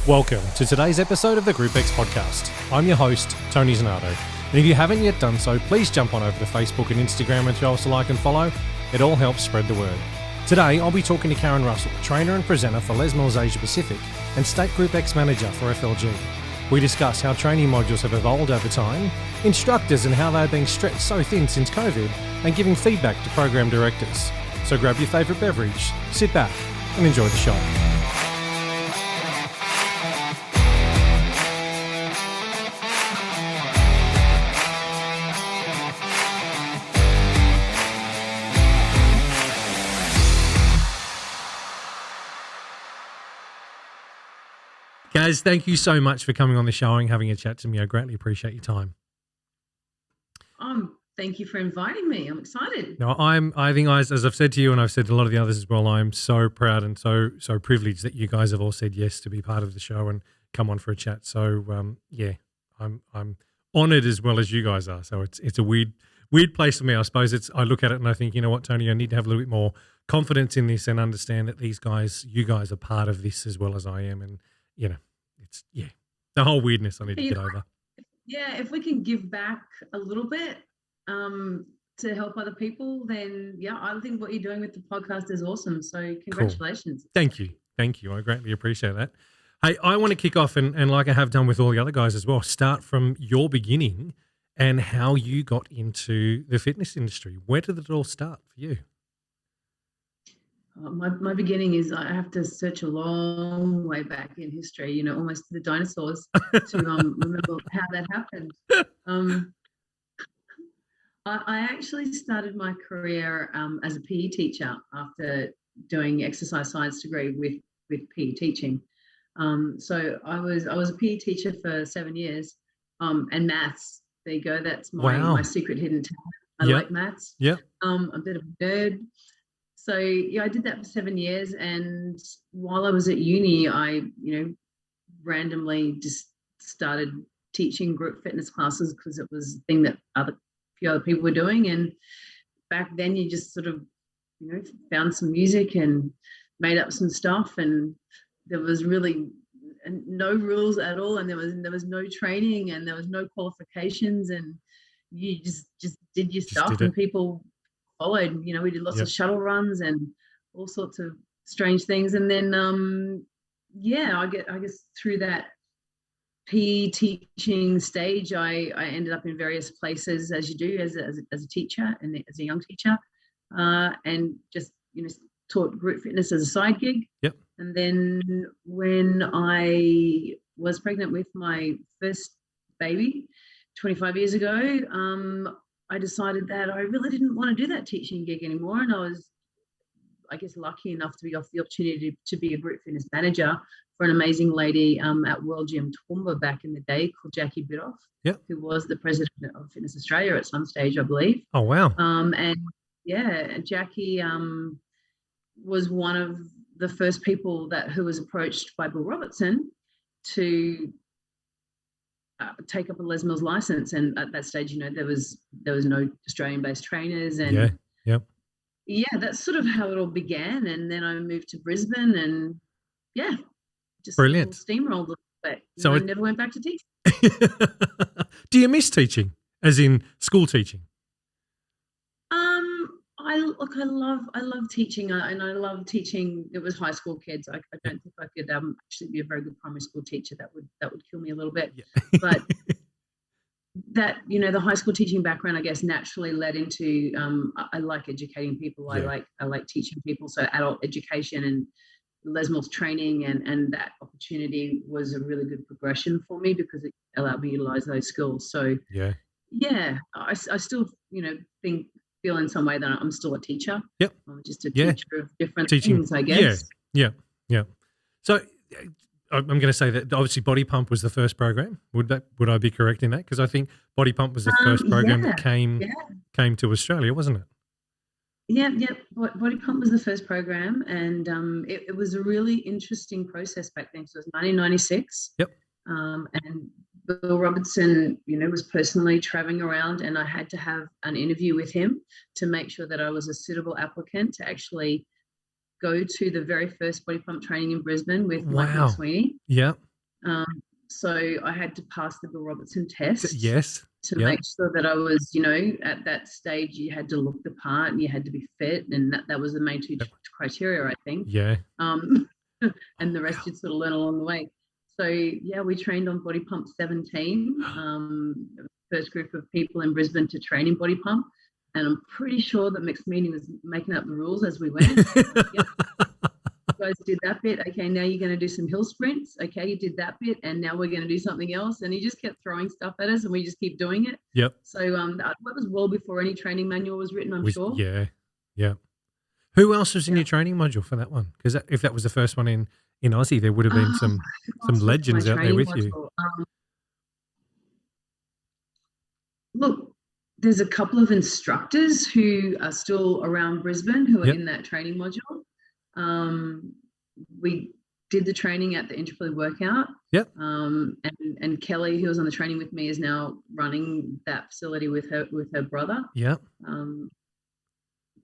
Welcome to today's episode of the Group X podcast. I'm your host, Tony Zanardo. And if you haven't yet done so, please jump on over to Facebook and Instagram and show us a like and follow. It all helps spread the word. Today, I'll be talking to Karen Russell, trainer and presenter for Les Mills Asia Pacific and State Group X manager for FLG. We discuss how training modules have evolved over time, instructors and how they're being stretched so thin since COVID, and giving feedback to program directors. So grab your favourite beverage, sit back and enjoy the show. Guys, thank you so much for coming on the show and having a chat to me. I greatly appreciate your time. Thank you for inviting me. I'm excited. No, I think, guys, as I've said to you and I've said to a lot of the others as well, I'm so proud and so privileged that you guys have all said yes to be part of the show and come on for a chat. So I'm honoured as well as you guys are. So it's a weird place for me. I suppose I look at it and I think, you know what, Tony, I need to have a little bit more confidence in this and understand that you guys are part of this as well as I am. And you know, the whole weirdness I need to get over. Yeah, if we can give back a little bit to help other people, then I think what you're doing with the podcast is awesome. So congratulations. Cool. Thank you. I greatly appreciate that. Hey, I want to kick off and like I have done with all the other guys as well, start from your beginning and how you got into the fitness industry. Where did it all start for you? My beginning is I have to search a long way back in history, almost to the dinosaurs to remember how that happened. I actually started my career as a PE teacher after doing exercise science degree with PE teaching. So I was a PE teacher for 7 years and maths. There you go. That's my secret hidden talent. I like maths. Yeah. I'm a bit of a nerd. So I did that for 7 years, and while I was at uni, I randomly just started teaching group fitness classes because it was the thing that a few other people were doing. And back then, you just sort of found some music and made up some stuff, and there was really no rules at all, and there was no training, and there was no qualifications, and you just did your stuff, and people followed. We did lots of shuttle runs and all sorts of strange things. And then I guess through that PE teaching stage, I ended up in various places, as you do as a teacher and as a young teacher, and just taught group fitness as a side gig. Yep. And then when I was pregnant with my first baby 25 years ago, I decided that I really didn't want to do that teaching gig anymore. And I was, I guess, lucky enough to be offered the opportunity to be a group fitness manager for an amazing lady at World Gym Toowoomba back in the day called Jackie Bidoff, who was the president of Fitness Australia at some stage, I believe. Oh, wow. Jackie was one of the first people who was approached by Bill Robertson to take up a Les Mills license, and at that stage, there was no Australian-based trainers, and that's sort of how it all began. And then I moved to Brisbane, and just brilliant steamrolled a bit. So I never went back to teaching. Do you miss teaching, as in school teaching? I love teaching, and I love teaching. It was high school kids. I don't think I could actually be a very good primary school teacher. That would kill me a little bit. Yeah. But that the high school teaching background, I guess, naturally led into I like educating people. Yeah. I like teaching people. So adult education and Les Mills training and that opportunity was a really good progression for me because it allowed me to utilize those skills. So I still feel in some way that I'm still a teacher. Yep. I'm just a teacher of different things, I guess. Yeah. So I'm going to say that obviously Body Pump was the first program. Would I be correct in that? Because I think Body Pump was the first program that came to Australia, wasn't it? Yeah. Body Pump was the first program, and it was a really interesting process back then. So it was 1996. Yep. And Bill Robertson, was personally traveling around, and I had to have an interview with him to make sure that I was a suitable applicant to actually go to the very first body pump training in Brisbane with Mike McSweeney. Yeah. So I had to pass the Bill Robertson test Yes. to Yep. make sure that I was, you know, at that stage you had to look the part and you had to be fit, and that was the main two criteria, I think. Yeah. And the rest you'd sort of learn along the way. So yeah, we trained on Body Pump 17. First group of people in Brisbane to train in Body Pump, and I'm pretty sure that Mixed Meaning was making up the rules as we went. Yep. You guys did that bit. Okay, now you're going to do some hill sprints. Okay, you did that bit, and now we're going to do something else. And he just kept throwing stuff at us, and we just keep doing it. Yep. So that was well before any training manual was written, I'm sure. Yeah. Yeah. Who else was in your training module for that one? Because if that was the first one in Aussie, there would have been some legends out there with you. Look, there's a couple of instructors who are still around Brisbane who are in that training module. We did the training at the Intrapilly workout. Yep. And Kelly, who was on the training with me, is now running that facility with her brother. Yep.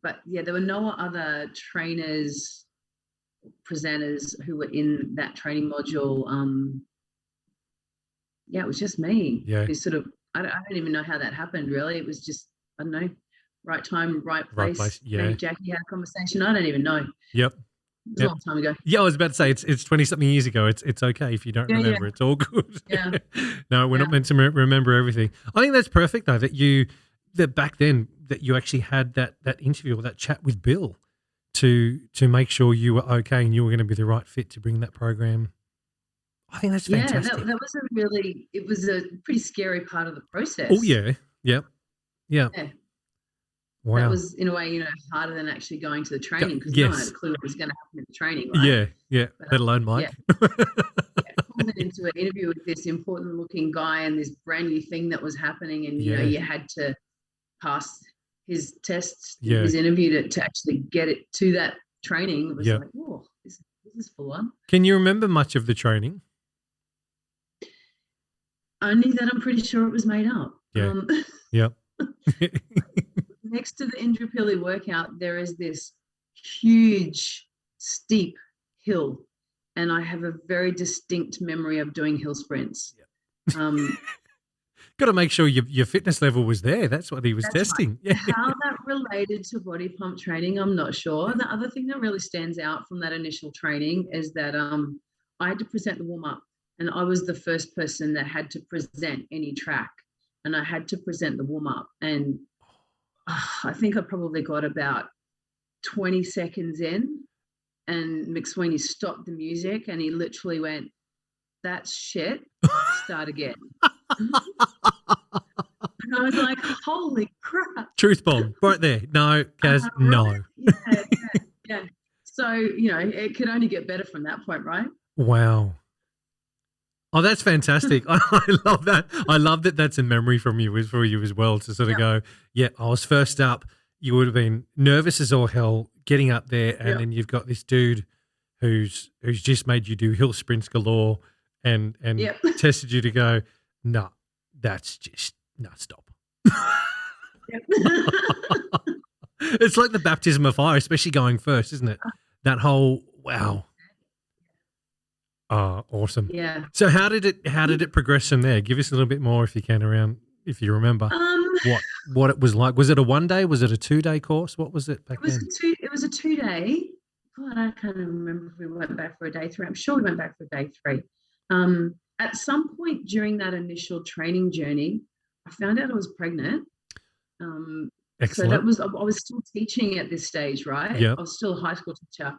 But yeah, there were no other trainers, presenters who were in that training module. Yeah, it was just me. Yeah. Who sort of, I don't even know how that happened, really. It was just, I don't know, right time, right place. Yeah. Jackie had a conversation. I don't even know. Yep. It was a long time ago. Yeah, I was about to say it's 20-something years ago. It's okay if you don't remember. It's all good. Yeah. No, we're not meant to remember everything. I think that's perfect, though, that back then that you actually had that interview or that chat with Bill to make sure you were okay and you were going to be the right fit to bring that program. I think that's fantastic. Yeah, that was it was a pretty scary part of the process. Oh, yeah. Yep. Yeah. Wow. That was, in a way, harder than actually going to the training because no one had a clue what was going to happen in the training, right? Yeah. But, let alone Mike. Pulled into an interview with this important-looking guy and this brand new thing that was happening, and you had to pass his test, his interview to actually get it to that training. It was like, oh, this is full on. Can you remember much of the training? Only that I'm pretty sure it was made up. Yeah. Yep. Next to the Indooroopilly workout, there is this huge, steep hill, and I have a very distinct memory of doing hill sprints. Yep. Got to make sure your fitness level was there. That's what he was testing. Right. Yeah. How that related to body pump training, I'm not sure. The other thing that really stands out from that initial training is that I had to present the warm-up, and I was the first person that had to present any track, and I had to present the warm-up, and I think I probably got about 20 seconds in, and McSweeney stopped the music and he literally went, "That's shit, start again." And I was like, holy crap. Truth bomb right there. No, Kaz, no. Yeah. So, it could only get better from that point, right? Wow. Oh, that's fantastic. I love that. I love that that's a memory for you as well, to sort of go, I was first up. You would have been nervous as all hell getting up there, and then you've got this dude who's just made you do hill sprints galore and tested you to go, no, that's just, no, stop. It's like the baptism of fire, especially going first, isn't it? That whole, wow. Oh, awesome. Yeah. So how did it progress from there? Give us a little bit more if you can if you remember what it was like. Was it a 1 day? Was it a 2 day course? What was it back then? It was a 2 day. God, I can't remember if we went back for a day 3. I'm sure we went back for day 3. At some point during that initial training journey, I found out I was pregnant. Excellent. So I was still teaching at this stage, right? Yeah. I was still a high school teacher.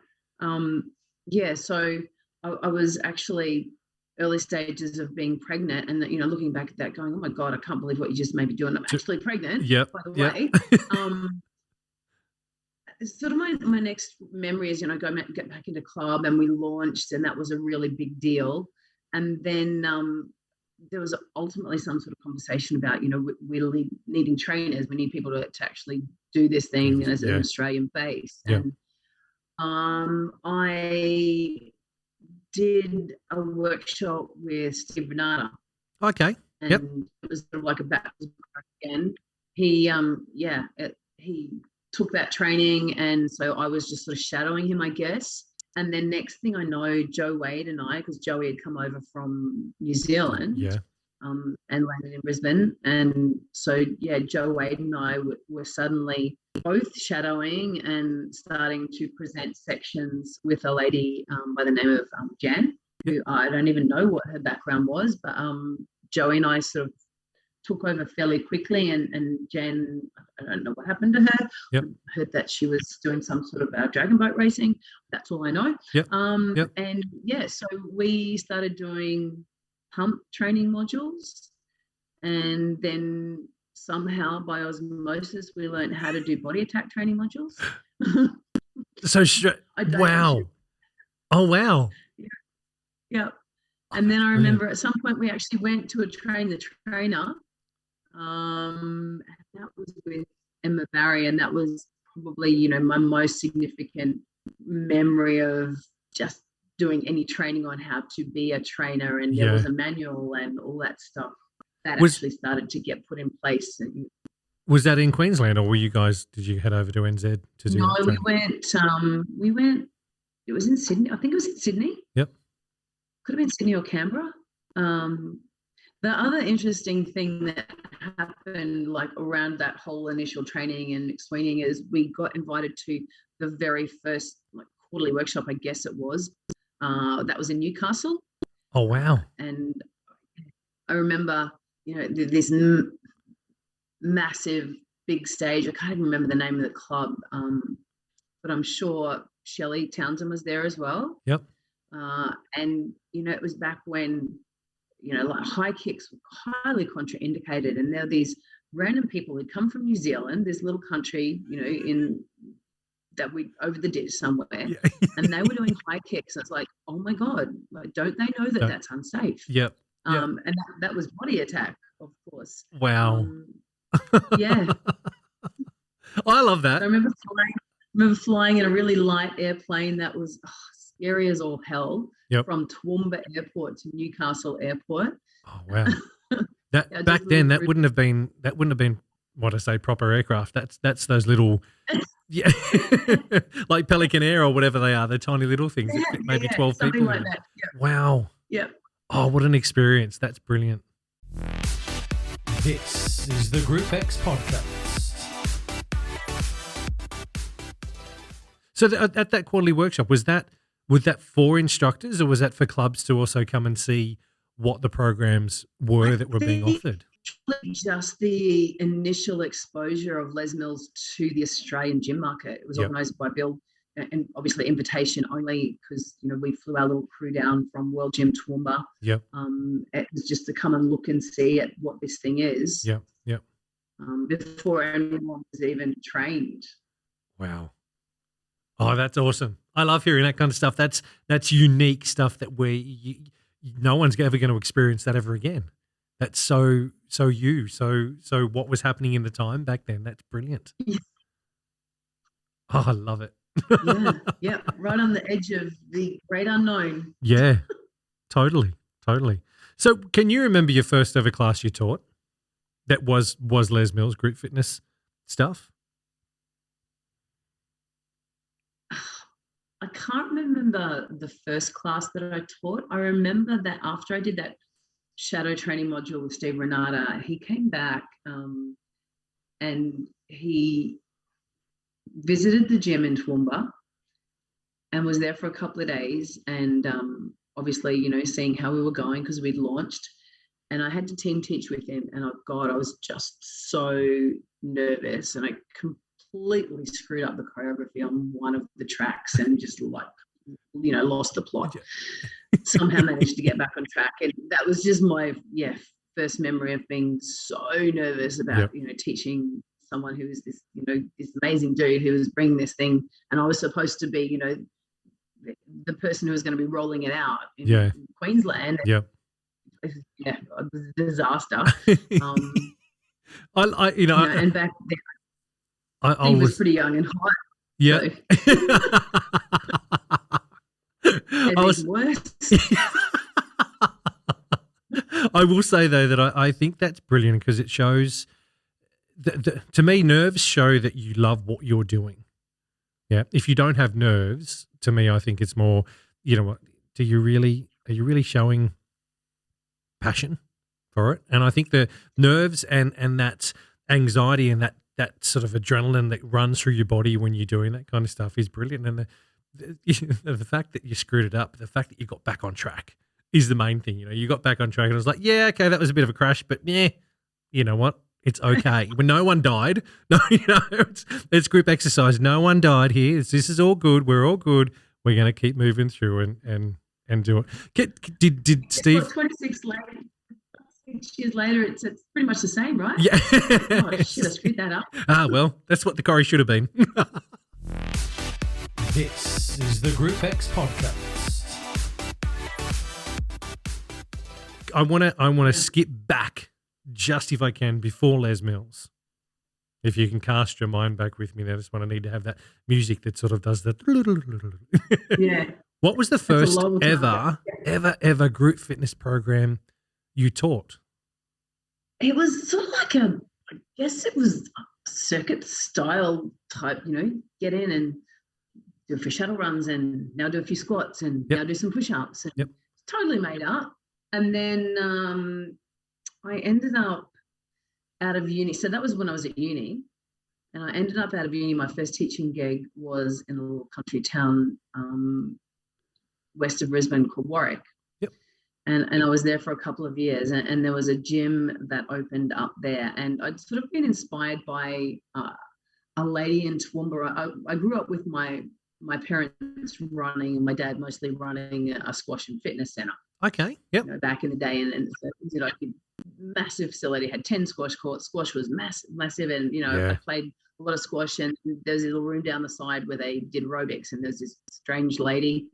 So I was actually early stages of being pregnant, and looking back at that, going, "Oh my God, I can't believe what you just made me do." And I'm actually pregnant. Yep. By the way. Sort of my next memory is, get back into club, and we launched, and that was a really big deal. And then there was ultimately some sort of conversation about, we're needing trainers. We need people to actually do this thing as an Australian base. Yeah. And I did a workshop with Steve Renata. Okay. And it was sort of like a baptism again. He he took that training, and so I was just sort of shadowing him, I guess. And then next thing I know, Joe Wade and I, because Joey had come over from New Zealand, Yeah. and landed in Brisbane. And so, yeah, Joe Wade and I were suddenly both shadowing and starting to present sections with a lady by the name of Jan, who I don't even know what her background was, but Joey and I sort of took over fairly quickly, and Jan, I don't know what happened to her. Yep. Heard that she was doing some sort of dragon boat racing. That's all I know. Yep. And yeah, so we started doing pump training modules, and then somehow by osmosis we learned how to do body attack training modules. So wow. Oh wow. Yeah. And then I remember at some point we actually went to train the trainer. And that was with Emma Barry, and that was probably, my most significant memory of just doing any training on how to be a trainer. And there was a manual and all that stuff that actually started to get put in place. And, was that in Queensland, or did you head over to NZ to do that? No, we went, it was in Sydney. I think it was in Sydney. Yep. Could have been Sydney or Canberra. The other interesting thing that happened around that whole initial training and explaining is we got invited to the very first quarterly workshop, I guess it was. That was in Newcastle. Oh, wow. And I remember, this massive big stage. I can't even remember the name of the club, but I'm sure Shelley Townsend was there as well. Yep. And, it was back when, high kicks were highly contraindicated, and there were these random people who'd come from New Zealand, this little country, over the ditch somewhere, and they were doing high kicks. And it's like, oh my God, don't they know that that's unsafe? Yep. And that was body attack, of course. Wow. Yeah. I love that. I remember flying in a really light airplane that was scary as all hell. Yep. From Toowoomba Airport to Newcastle Airport. Oh wow! That back then that wouldn't have been what I say proper aircraft. That's those little like Pelican Air or whatever they are. They're tiny little things. Maybe 12 people. Like that. Yep. Wow. Yep. Oh, what an experience! That's brilliant. This is the Group X podcast. So at that quarterly workshop, was that for instructors, or was that for clubs to also come and see what the programs were that were being offered? Just the initial exposure of Les Mills to the Australian gym market. It was organised by Bill, and obviously invitation only, because we flew our little crew down from World Gym Toowoomba. Yep. It was just to come and look and see at what this thing is. Yep. Yep. Before anyone was even trained. Wow. Oh, that's awesome. I love hearing that kind of stuff. That's unique stuff that no one's ever going to experience that ever again. That's so you. So what was happening in the time back then? That's brilliant. Yeah. Oh, I love it. Yeah, right on the edge of the great unknown. Yeah, totally. So can you remember your first ever class you taught that was Les Mills group fitness stuff? I can't remember the first class that I taught. I remember that after I did that shadow training module with Steve Renata, he came back and he visited the gym in Toowoomba and was there for a couple of days, and obviously, seeing how we were going because we'd launched, and I had to team teach with him, and I was just so nervous, and I completely screwed up the choreography on one of the tracks and just lost the plot. Somehow managed to get back on track, and that was just my first memory of being so nervous about teaching someone who was this this amazing dude who was bringing this thing, and I was supposed to be the person who was going to be rolling it out in Queensland. Yeah, it was a disaster. And back then I was pretty young and hot. Yeah. So. Worse. I will say though that I think that's brilliant because it shows to me, nerves show that you love what you're doing. Yeah. If you don't have nerves, to me, I think it's more, you know what, are you really showing passion for it? And I think the nerves and that anxiety and that sort of adrenaline that runs through your body when you're doing that kind of stuff is brilliant. And the fact that you screwed it up, the fact that you got back on track is the main thing. You know, you got back on track and I was like, yeah, okay, that was a bit of a crash, but yeah, you know what? It's okay. When no one died, no, you know, it's group exercise. No one died here. This is all good. We're all good. We're going to keep moving through and do it. Did Steve? 6 years later, it's pretty much the same, right? Yeah. Oh shit! I screwed that up. Well, that's what the Corrie should have been. This is the Group X podcast. I want to skip back just if I can before Les Mills. If you can cast your mind back with me, I just want to need to have that music that sort of does that. Yeah. What was the first ever group fitness program you taught? It was sort of like I guess it was a circuit style type, you know, get in and do a few shuttle runs and now do a few squats and now do some push-ups. And totally made up. And then I ended up out of uni. So that was when I was at uni. And I ended up out of uni. My first teaching gig was in a little country town west of Brisbane called Warwick. Yep. And I was there for a couple of years. And there was a gym that opened up there. And I'd sort of been inspired by a lady in Toowoomba. I grew up with my parents running and my dad mostly running a squash and fitness centre. Okay. Yep. You know, back in the day, and so it was like a massive facility, had 10 squash courts. Squash was massive, and you know, I played a lot of squash. And there's a little room down the side where they did aerobics, and there's this strange lady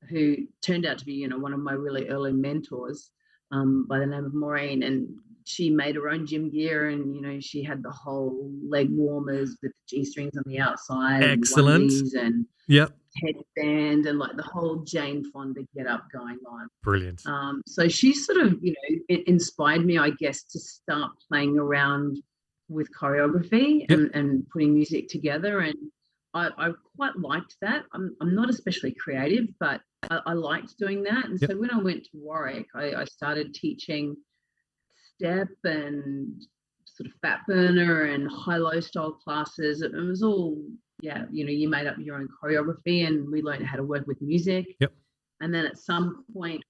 who turned out to be, you know, one of my really early mentors, by the name of Maureen, and she made her own gym gear, and you know, she had the whole leg warmers with the G-strings on the outside. Excellent. And headband and like the whole Jane Fonda get up going on. Brilliant. So she sort of, you know, it inspired me, I guess, to start playing around with choreography and putting music together. And I quite liked that. I'm not especially creative, but I liked doing that. And so when I went to Warwick, I started teaching step and sort of fat burner and high-low style classes. It was all, you know, you made up your own choreography and we learned how to work with music. Yep. And then at some point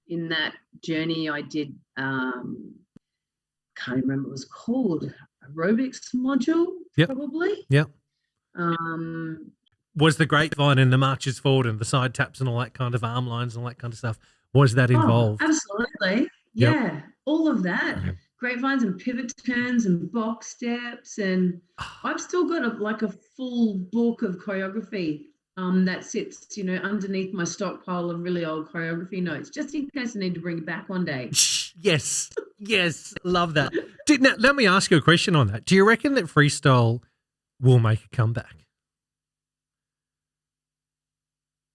in that journey, I did, can't remember what it was called, aerobics module, probably. Yep. Was the grapevine and the marches forward and the side taps and all that kind of arm lines and all that kind of stuff, was that involved? Absolutely. Yeah, all of that. Okay. Grapevines and pivot turns and box steps, and I've still got a full book of choreography that sits, you know, underneath my stockpile of really old choreography notes, just in case I need to bring it back one day. Yes, love that. Now, let me ask you a question on that. Do you reckon that freestyle will make a comeback?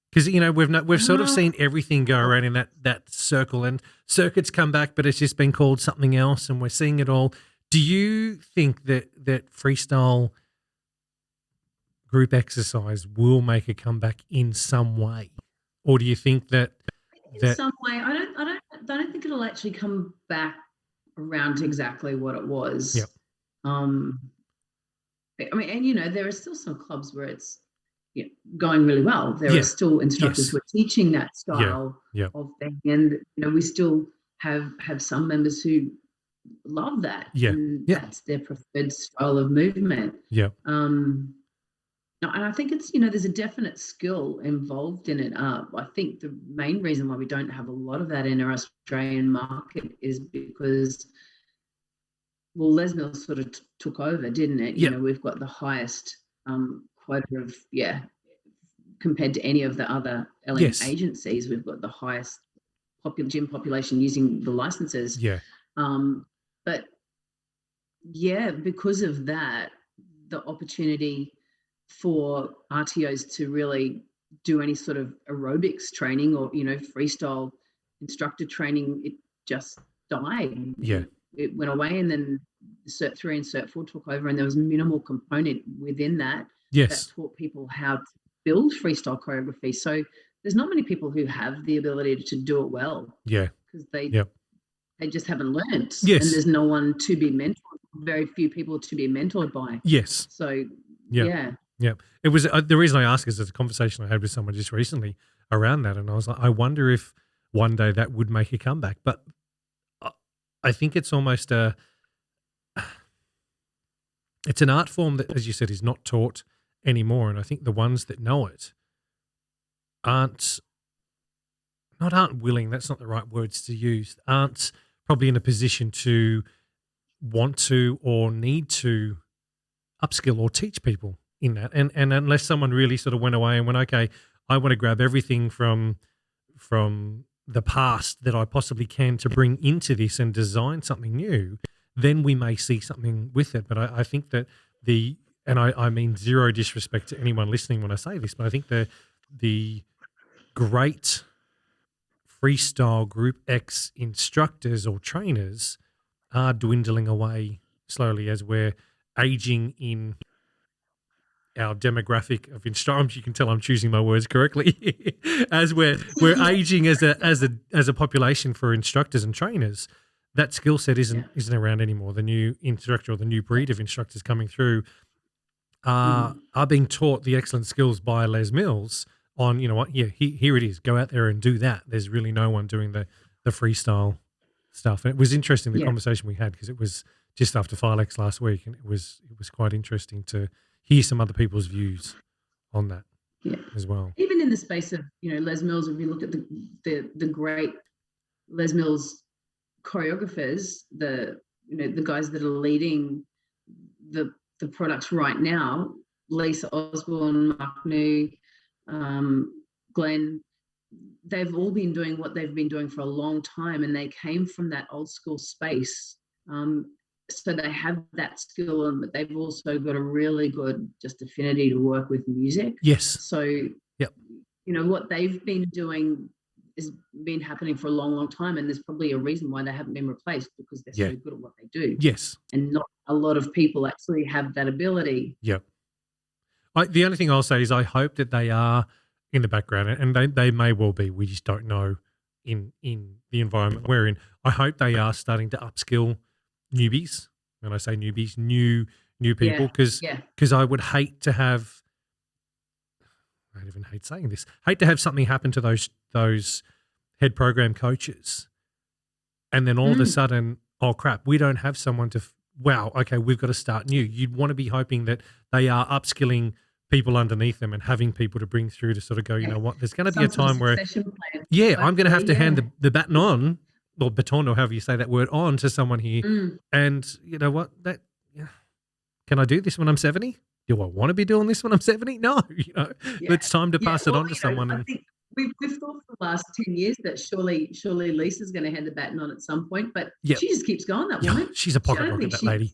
Because, you know, we've sort of seen everything go around in that circle, and circuits come back, but it's just been called something else, and we're seeing it all. Do you think that freestyle group exercise will make a comeback in some way, or do you think that in some way? I don't think it'll actually come back around to exactly what it was. Yep. I mean, and you know, there are still some clubs where it's going really well. There are still instructors who are teaching that style of thing, and you know, we still have some members who love that. And that's their preferred style of movement. And I think it's, you know, there's a definite skill involved in it. I think the main reason why we don't have a lot of that in our Australian market is because, well, Les Mills sort of took over, didn't it? You know, we've got the highest quota of, compared to any of the other LM agencies, we've got the highest gym population using the licenses. But because of that, the opportunity for RTOs to really do any sort of aerobics training or, you know, freestyle instructor training, it just died. It went away, and then Cert 3 and Cert 4 took over, and there was minimal component within that. Yes. taught people how to build freestyle choreography. So there's not many people who have the ability to do it well Yeah. because they Yep. just haven't learned. Yes. And there's no one to be mentored, very few people to be mentored by. Yes. So, Yeah. It was the reason I ask is there's a conversation I had with someone just recently around that, and I was like, I wonder if one day that would make a comeback. But I think it's almost it's an art form that, as you said, is not taught anymore, and I think the ones that know it aren't willing. That's not the right words to use. Aren't probably in a position to want to or need to upskill or teach people in that. And unless someone really sort of went away and went, okay, I want to grab everything from the past that I possibly can to bring into this and design something new, then we may see something with it. But I think that I mean zero disrespect to anyone listening when I say this, but I think the great freestyle Group X instructors or trainers are dwindling away slowly as we're aging in our demographic of instructors. You can tell I'm choosing my words correctly. As we're aging as a population for instructors and trainers, that skill set isn't around anymore. The new instructor or the new breed of instructors coming through are being taught the excellent skills by Les Mills on, you know what, here it is. Go out there and do that. There's really no one doing the freestyle stuff. And it was interesting, the conversation we had, because it was just after Filex last week, and it was quite interesting to hear some other people's views on that as well. Even in the space of, Les Mills, if you look at the great Les Mills choreographers, the guys that are leading the products right now, Lisa Osborne, Mark New, Glenn, they've all been doing what they've been doing for a long time, and they came from that old school space. So they have that skill, but they've also got a really good just affinity to work with music. Yes. So, what they've been doing has been happening for a long, long time, and there's probably a reason why they haven't been replaced, because they're so good at what they do. Yes. And not a lot of people actually have that ability. Yep. The only thing I'll say is I hope that they are in the background, and they may well be. We just don't know in the environment we're in. I hope they are starting to upskill newbies. When I say newbies, new people, because I would hate to have, I even hate saying this, hate to have something happen to those head program coaches, and then all of a sudden, oh crap, we don't have someone to, okay, we've got to start new. You'd want to be hoping that they are upskilling people underneath them and having people to bring through to sort of go, you know what, there's going to be a time where, I'm going to have to hand the baton on, or baton, or however you say that word, on to someone here. And you know what, can I do this when I'm 70? Do I want to be doing this when I'm 70? No, it's time to pass it on to someone. I think we've thought for the last 10 years that surely Lisa's going to hand the baton on at some point, but she just keeps going, that woman. She's a pocket rocket, that lady.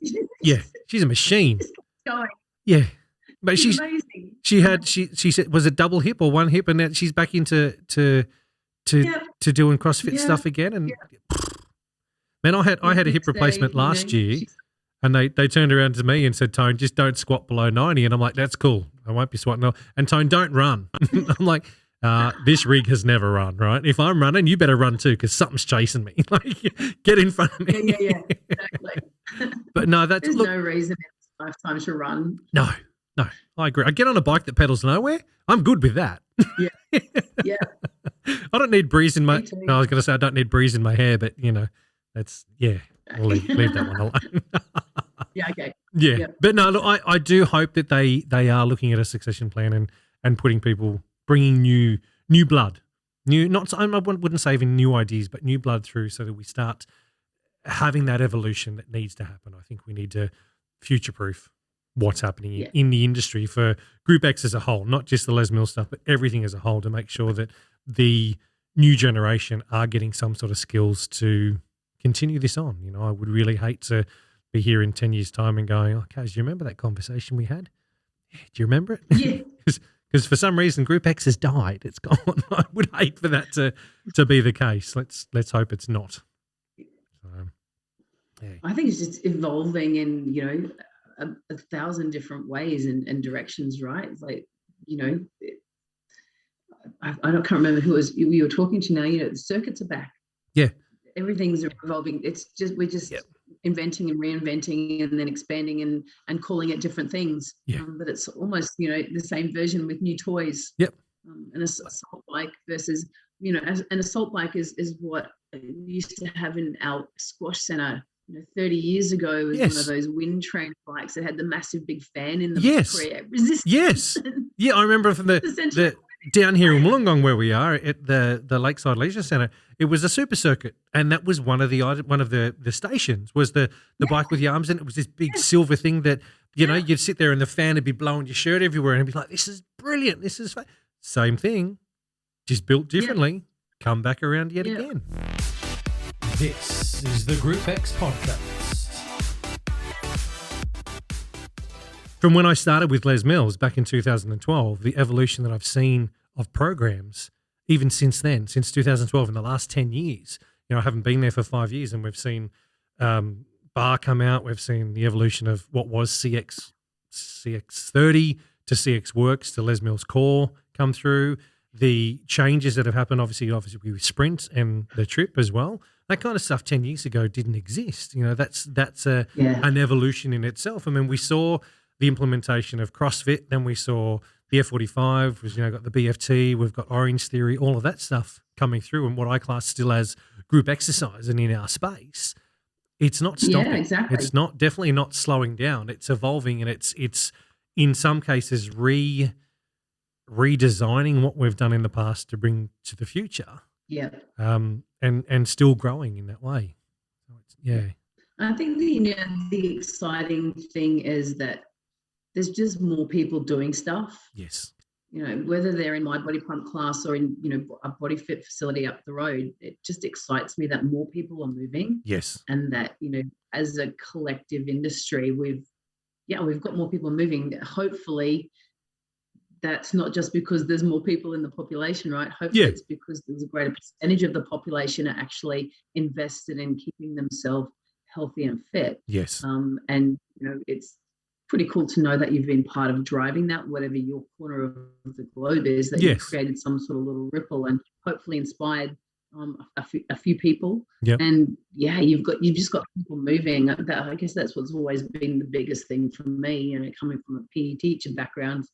She's a machine. Just keeps going. Yeah. But she's amazing. She said, was it double hip or one hip, and now she's back into to doing CrossFit stuff again. And man, I had a hip replacement last year, and they turned around to me and said, Tone, just don't squat below 90. And I'm like, that's cool. I won't be squatting. And Tone, don't run. I'm like, this rig has never run, right? If I'm running, you better run too, because something's chasing me. Like, get in front of me. Yeah, exactly. But no, there's no reason in this lifetime to run. No, I agree. I get on a bike that pedals nowhere. I'm good with that. Yeah. I don't need breeze in my. No, I was going to say I don't need breeze in my hair, but that's We'll leave that one alone. Okay. Yeah, but no, look, I do hope that they are looking at a succession plan and putting people, bringing new blood, I wouldn't say even new ideas, but new blood through, so that we start having that evolution that needs to happen. I think we need to future-proof what's happening in the industry for Group X as a whole, not just the Les Mills stuff, but everything as a whole, to make sure that the new generation are getting some sort of skills to continue this on. I would really hate to be here in 10 years' time and going, okay, do you remember that conversation we had? Yeah, do you remember it? Yeah. Because for some reason Group X has died. It's gone. I would hate for that to be the case. Let's hope it's not. I think it's just evolving, and a thousand different ways and directions, right? It's like, you know, I can't remember who you were talking to now. You know, the circuits are back. Yeah. Everything's evolving. It's just we're just inventing and reinventing and then expanding and calling it different things. Yeah. But it's almost, you know, the same version with new toys. Yep. An assault bike versus, you know, an assault bike is what we used to have in our squash center. You know, 30 years ago, it was one of those wind train bikes that had the massive big fan in them to create resistance. Yes. Yeah, I remember from the down here in Wollongong where we are at the Lakeside Leisure Centre, it was a super circuit, and that was one of the stations was the bike with the arms in it. It was this big silver thing that, you know, you'd sit there and the fan would be blowing your shirt everywhere and it'd be like, this is brilliant. This is same thing, just built differently. Come back around yet again. This is the Group X Podcast. From when I started with Les Mills back in 2012, the evolution that I've seen of programs, even since then, since 2012, in the last 10 years, you know, I haven't been there for 5 years, and we've seen Bar come out. We've seen the evolution of what was CX30 to CX Works to Les Mills Core come through. The changes that have happened, obviously with Sprint and the Trip as well. That kind of stuff 10 years ago didn't exist. You know, that's an evolution in itself. I mean, we saw the implementation of CrossFit, then we saw the F45, was, you know, got the BFT, we've got Orange Theory, all of that stuff coming through, and what I class still as group exercise. And in our space, it's not stopping. Yeah, exactly. It's definitely not slowing down. It's evolving, and it's in some cases redesigning what we've done in the past to bring to the future. Yeah. And still growing in that way. I think the exciting thing is that there's just more people doing stuff. Yes. You know, whether they're in my body pump class or in, you know, a body fit facility up the road, it just excites me that more people are moving. Yes. And that, you know, as a collective industry, we've got more people moving. Hopefully that's not just because there's more people in the population, right? Hopefully it's because there's a greater percentage of the population are actually invested in keeping themselves healthy and fit. Yes. And, you know, it's pretty cool to know that you've been part of driving that, whatever your corner of the globe is, that you've created some sort of little ripple and hopefully inspired a few people. Yep. And you've just got people moving. I guess that's what's always been the biggest thing for me, you know, coming from a PE teacher background.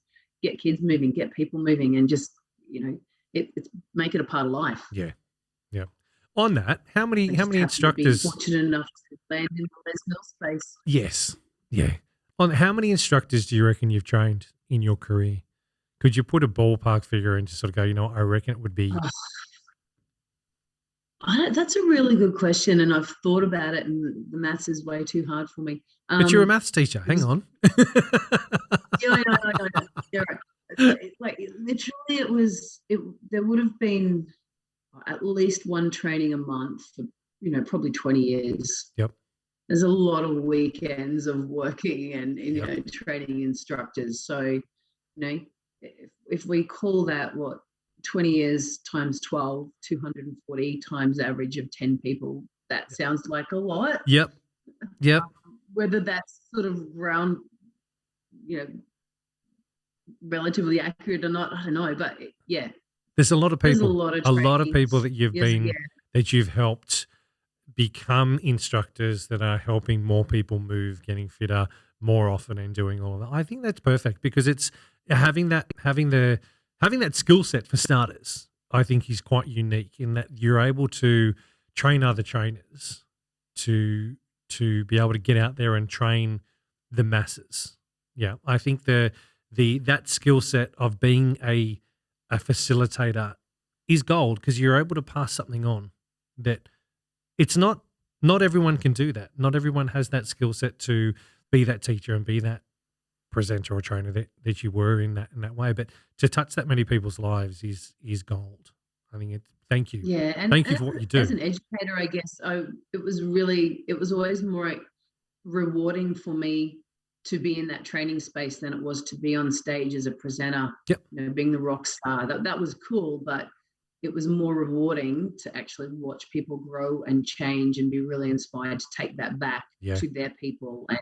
Get kids moving, get people moving, and just, you know, it's make it a part of life. Yeah. On that, how many instructors? Fortunate enough to land in the Les Mills space. Yes. Yeah. On how many instructors do you reckon you've trained in your career? Could you put a ballpark figure and just sort of go, you know, I reckon it would be. That's a really good question, and I've thought about it, and the maths is way too hard for me. But you're a maths teacher. Hang on. I know. You're right. Like literally, there would have been at least one training a month for, you know, probably 20 years. Yep. There's a lot of weekends of working and you know, training instructors. So, you know, if we call that 20 years times 12, 240 times average of 10 people, that sounds like a lot. Yep. Whether that's sort of round, you know, relatively accurate or not, I don't know. But there's a lot of people. A lot of people that that you've helped become instructors that are helping more people move, getting fitter more often, and doing all of that. I think that's perfect, because it's having that skill set for starters, I think, is quite unique in that you're able to train other trainers to be able to get out there and train the masses. Yeah, I think that skill set of being a facilitator is gold, because you're able to pass something on that it's not everyone can do that. Not everyone has that skill set to be that teacher and be that presenter or trainer that you were in that way. But to touch that many people's lives is gold. I think thank you. Yeah, and thank you for what you do. As an educator, I guess it was always more rewarding for me to be in that training space than it was to be on stage as a presenter. Yep. You know, being the rock star. That was cool, but it was more rewarding to actually watch people grow and change and be really inspired to take that back to their people and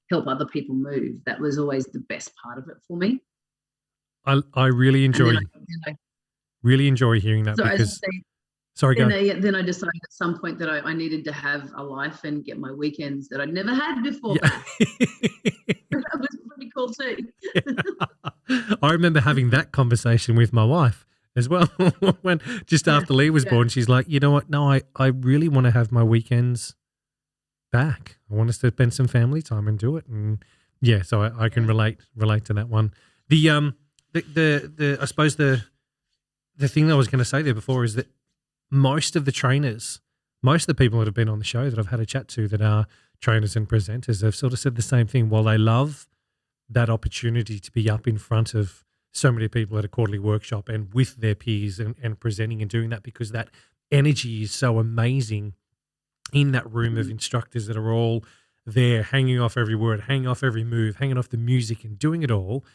help other people move. That was always the best part of it for me. I really And enjoy then I really enjoy hearing that so as I because say, sorry, go. then I decided at some point that I needed to have a life and get my weekends that I'd never had before Yeah. back. That was pretty cool too. I remember having that conversation with my wife as well when just after Lee was born. She's like, you know what? No, I really want to have my weekends back. I want us to spend some family time and do it. And yeah, so I can relate to that one. The I suppose the thing I was going to say there before is that most of the trainers, most of the people that have been on the show that I've had a chat to that are trainers and presenters, have sort of said the same thing. While they love that opportunity to be up in front of so many people at a quarterly workshop and with their peers and presenting and doing that, because that energy is so amazing in that room of instructors that are all there hanging off every word, hanging off every move, hanging off the music and doing it all.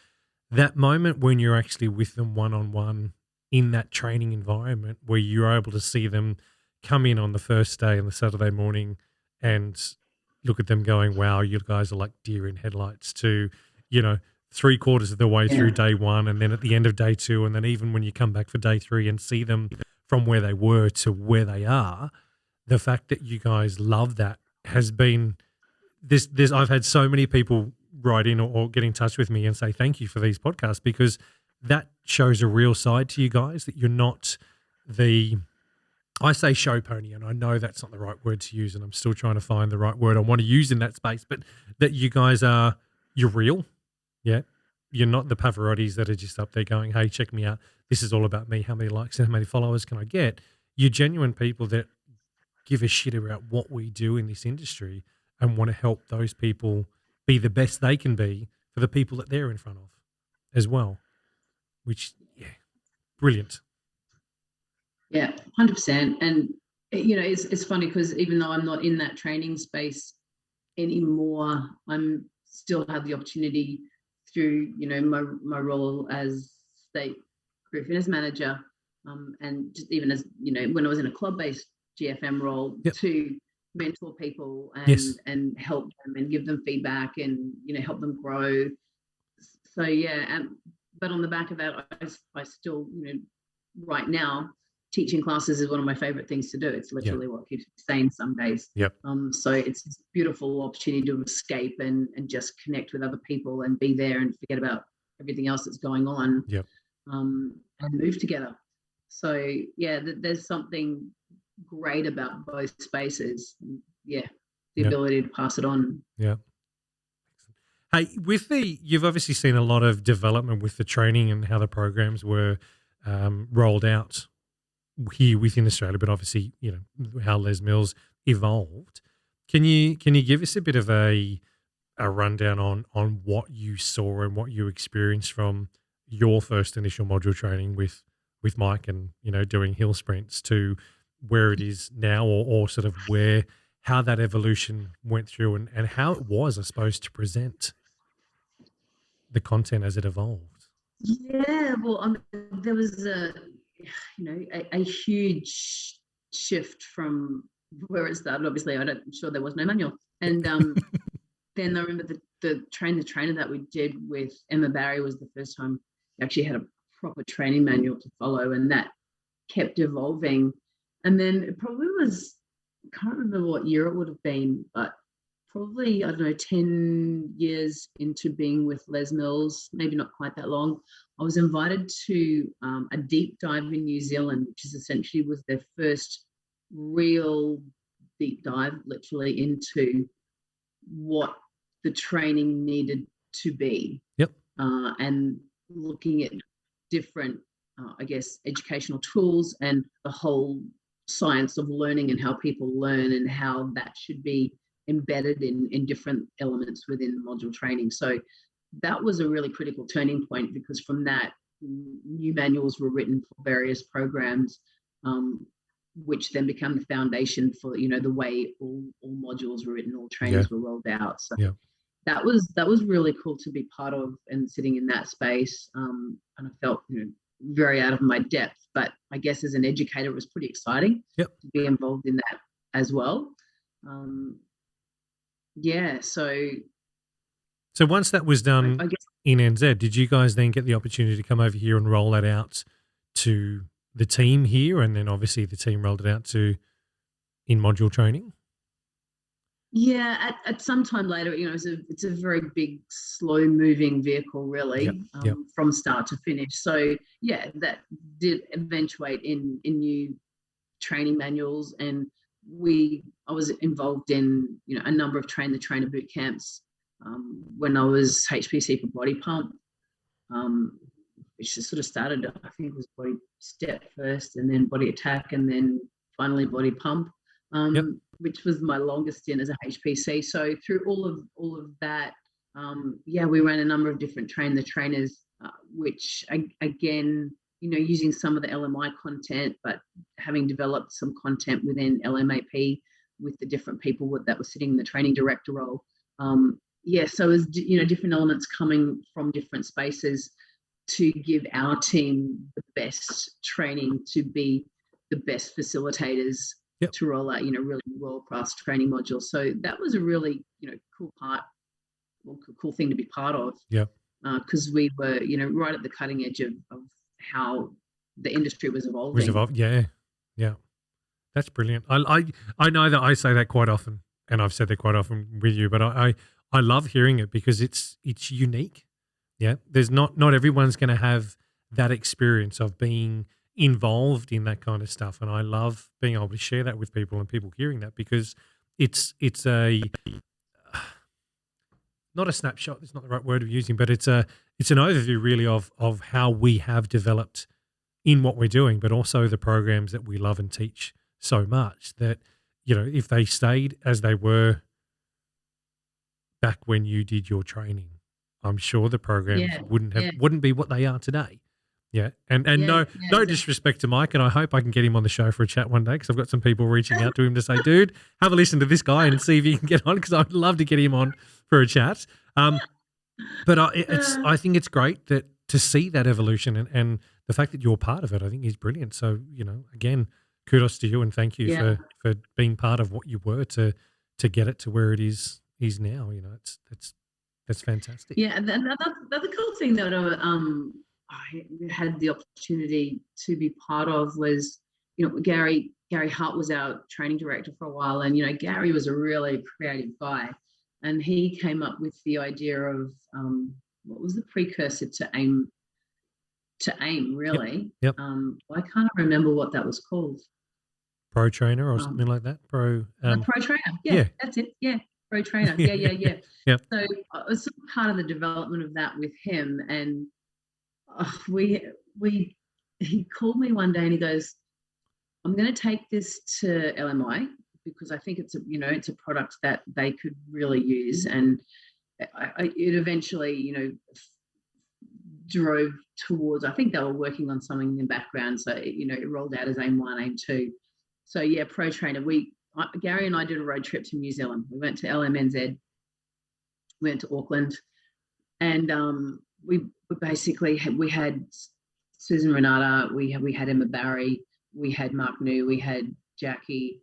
That moment when you're actually with them one-on-one in that training environment where you're able to see them come in on the first day on the Saturday morning and look at them going, wow, you guys are like deer in headlights, to, you know, 3/4 of the way through day one, and then at the end of day two, and then even when you come back for day three and see them from where they were to where they are, the fact that you guys love that has been this. I've had so many people write in or get in touch with me and say thank you for these podcasts, because that shows a real side to you guys, that you're not the, I say show pony, and I know that's not the right word to use, and I'm still trying to find the right word I want to use in that space, but that you guys are, you're real. Yeah. You're not the Pavarottis that are just up there going, hey, check me out. This is all about me. How many likes and how many followers can I get? You're genuine people that give a shit about what we do in this industry and want to help those people be the best they can be for the people that they're in front of as well, which, yeah, brilliant. Yeah, 100%. And, you know, it's funny because even though I'm not in that training space anymore, I'm still have the opportunity through, you know, my role as state group fitness manager, and just even as, you know, when I was in a club-based GFM role, to mentor people and help them and give them feedback and, you know, help them grow. So yeah, but on the back of that, I still, you know, right now, teaching classes is one of my favorite things to do. It's literally what keeps me sane some days. So it's this beautiful opportunity to escape and just connect with other people and be there and forget about everything else that's going on. And move together. So yeah, there's something great about both spaces. Yeah, the ability to pass it on. Yeah. Hey, you've obviously seen a lot of development with the training and how the programs were rolled out here within Australia, but obviously, you know, how Les Mills evolved. Can you give us a bit of a rundown on what you saw and what you experienced from your first initial module training with Mike and, you know, doing hill sprints to where it is now, or sort of how that evolution went through and how it was, I suppose, to present the content as it evolved? Yeah, well, there was a huge shift from where it started. Obviously, I'm sure there was no manual. And then I remember the trainer that we did with Emma Barry was the first time we actually had a proper training manual to follow, and that kept evolving. And then it probably was, I can't remember what year it would have been, but probably, I don't know, 10 years into being with Les Mills, maybe not quite that long, I was invited to a deep dive in New Zealand, which is essentially was their first real deep dive, literally, into what the training needed to be. And looking at different, I guess, educational tools and the whole science of learning and how people learn and how that should be embedded in different elements within the module training. So that was a really critical turning point, because from that, new manuals were written for various programs, which then became the foundation for, you know, the way all modules were written, all trainings were rolled out. So that was really cool to be part of and sitting in that space. And I felt, you know, very out of my depth, but I guess as an educator, it was pretty exciting to be involved in that as well. So So once that was done I guess. in NZ, did you guys then get the opportunity to come over here and roll that out to the team here? And then obviously the team rolled it out to in module training? Yeah, at some time later, it's a very big, slow-moving vehicle, Yep. really, Yep. from start to finish. So yeah, that did eventuate in new training manuals, and I was involved in a number of train the trainer boot camps when I was HPC for body pump, which just sort of started. I think it was body step first, and then body attack, and then finally body pump. Yep. Which was my longest stint as a HPC. So through all of that, we ran a number of different train the trainers, which again, using some of the LMI content, but having developed some content within LMAP with the different people that were sitting in the training director role. So as different elements coming from different spaces to give our team the best training to be the best facilitators. Yep. To roll out, really world-class training modules. So that was a really, cool thing to be part of. Yeah. Because we were, right at the cutting edge of how the industry was evolving. Yeah. Yeah. That's brilliant. I know that I say that quite often, and I've said that quite often with you, but I love hearing it because it's unique. Yeah. There's not everyone's going to have that experience of being involved in that kind of stuff, and I love being able to share that with people and people hearing that, because it's a not a snapshot, it's not the right word of using, but it's an overview really of how we have developed in what we're doing, but also the programs that we love and teach so much that if they stayed as they were back when you did your training, I'm sure the programs wouldn't be what they are today. Yeah, and no disrespect to Mike, and I hope I can get him on the show for a chat one day, because I've got some people reaching out to him to say, dude, have a listen to this guy and see if you can get on, because I'd love to get him on for a chat. But I think it's great that to see that evolution, and the fact that you're part of it, I think is brilliant. So, again, kudos to you, and thank you for being part of what you were to get it to where it is now. That's fantastic. Yeah, and the cool thing that I had the opportunity to be part of was, Gary Hart was our training director for a while, and Gary was a really creative guy, and he came up with the idea of what was the precursor to AIM really. Yep. I can't remember what that was called. Pro Trainer or something like that. Pro Trainer. Yeah, that's it. Yeah, Pro Trainer. Yeah. Yep. So I was sort of part of the development of that with him, and he called me one day and he goes, I'm going to take this to LMI because I think it's a product that they could really use. And it eventually, drove towards, I think they were working on something in the background. So, it rolled out as AIM 1, AIM 2. So yeah, Pro Trainer, Gary and I did a road trip to New Zealand. We went to LMNZ, went to Auckland, and we basically had Susan Renata, we had Emma Barry, we had Mark New, we had Jackie,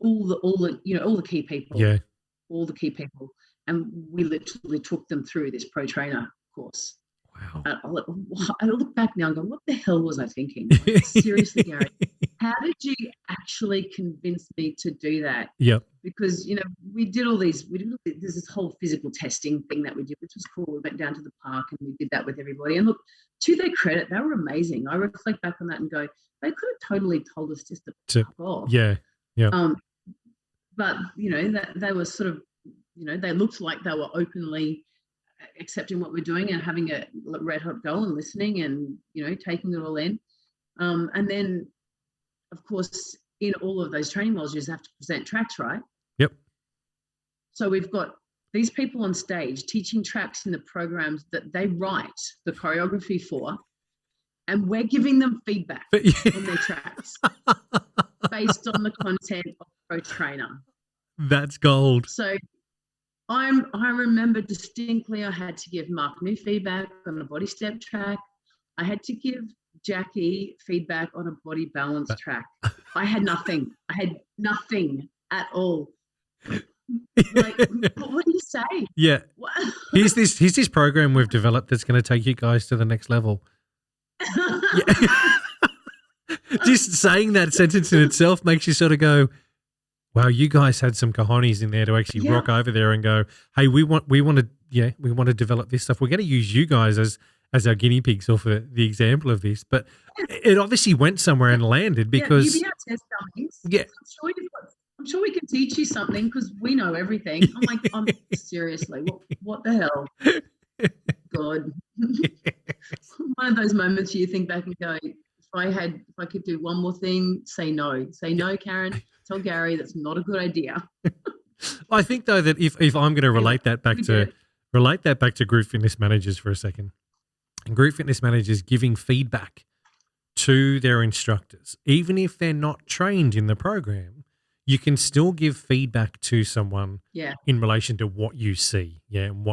all the key people. Yeah. All the key people. And we literally took them through this Pro Trainer course. Wow. I look back now and go, what the hell was I thinking? Seriously, Gary, how did you actually convince me to do that? Yep. Because, there's this whole physical testing thing that we did, which was cool. We went down to the park and we did that with everybody. And look, to their credit, they were amazing. I reflect back on that and go, they could have totally told us just to fuck off. Yeah. Yeah. But, they were sort of, they looked like they were openly accepting what we're doing and having a red hot go and listening and, taking it all in. And then, of course, in all of those training modules, you have to present tracks, right? Yep. So we've got these people on stage teaching tracks in the programs that they write the choreography for, and we're giving them feedback on their tracks based on the content of Pro Trainer. That's gold. So I remember distinctly I had to give Mark New feedback on a body step track. I had to give Jackie feedback on a body balance track. I had nothing. I had nothing at all. Like, what do you say? Yeah. What? Here's this program we've developed that's going to take you guys to the next level. Yeah. Just saying that sentence in itself makes you sort of go, wow, you guys had some cojones in there to actually rock over there and go, hey, we want to develop this stuff. We're going to use you guys as our guinea pigs or for the example of this. But it obviously went somewhere and landed because you be our test dummies. Yeah. I'm sure we can teach you something because we know everything. I'm like, seriously, what the hell? God. One of those moments you think back and go, if I could do one more thing, say no. Say no, Karen. Tell Gary that's not a good idea. I think though that if I'm going to relate that back to group fitness managers for a second, and group fitness managers giving feedback to their instructors, even if they're not trained in the program, you can still give feedback to someone in relation to what you see, and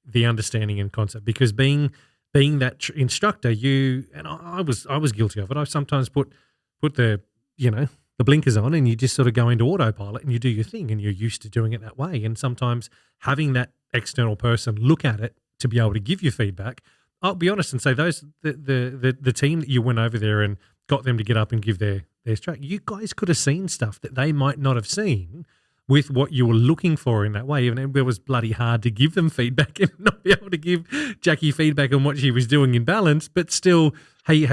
the understanding and concept. Because being that instructor, I was guilty of it. I sometimes put the blinkers on and you just sort of go into autopilot and you do your thing and you're used to doing it that way. And sometimes having that external person look at it to be able to give you feedback, I'll be honest and say the team that you went over there and got them to get up and give their track, you guys could have seen stuff that they might not have seen with what you were looking for in that way. And it was bloody hard to give them feedback and not be able to give Jackie feedback on what she was doing in balance, but still, hey,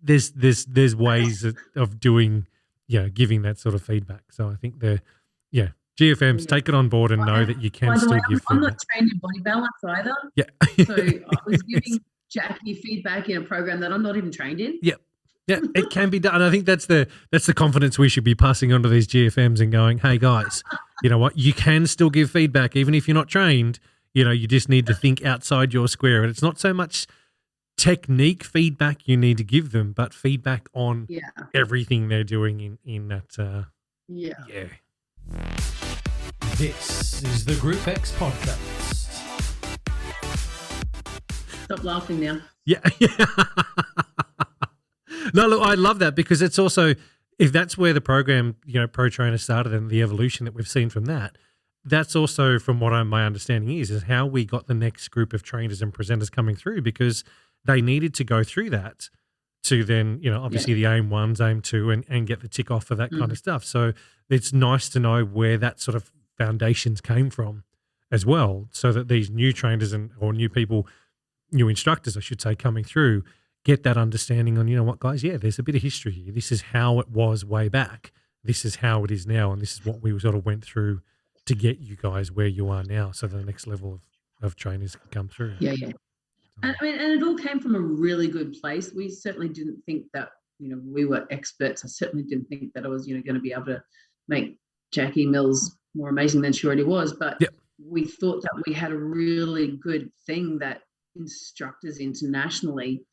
there's ways of doing, giving that sort of feedback. So I think GFMs take it on board and know that you can still give feedback. I'm not trained in body balance either. Yeah. So I was giving Jackie feedback in a program that I'm not even trained in. Yep. Yeah, it can be done. And I think that's the confidence we should be passing on to these GFMs and going, hey guys, you know what? You can still give feedback even if you're not trained. You just need to think outside your square. And it's not so much technique feedback you need to give them, but feedback on everything they're doing in that. Yeah. This is the Group X podcast. Stop laughing now. Yeah. No, look, I love that because it's also, if that's where the program, Pro Trainer started and the evolution that we've seen from that, that's also from what my understanding is how we got the next group of trainers and presenters coming through, because they needed to go through that to then, obviously the aim 1s, aim 2 and get the tick off for that kind of stuff. So it's nice to know where that sort of foundations came from as well, so that these new trainers or new people, new instructors, I should say, coming through, get that understanding on, what, guys, there's a bit of history here. This is how it was way back. This is how it is now. And this is what we sort of went through to get you guys where you are now, so the next level of trainers can come through. Yeah. And it all came from a really good place. We certainly didn't think that, we were experts. I certainly didn't think that I was, going to be able to make Jackie Mills more amazing than she already was. But we thought that we had a really good thing that instructors internationally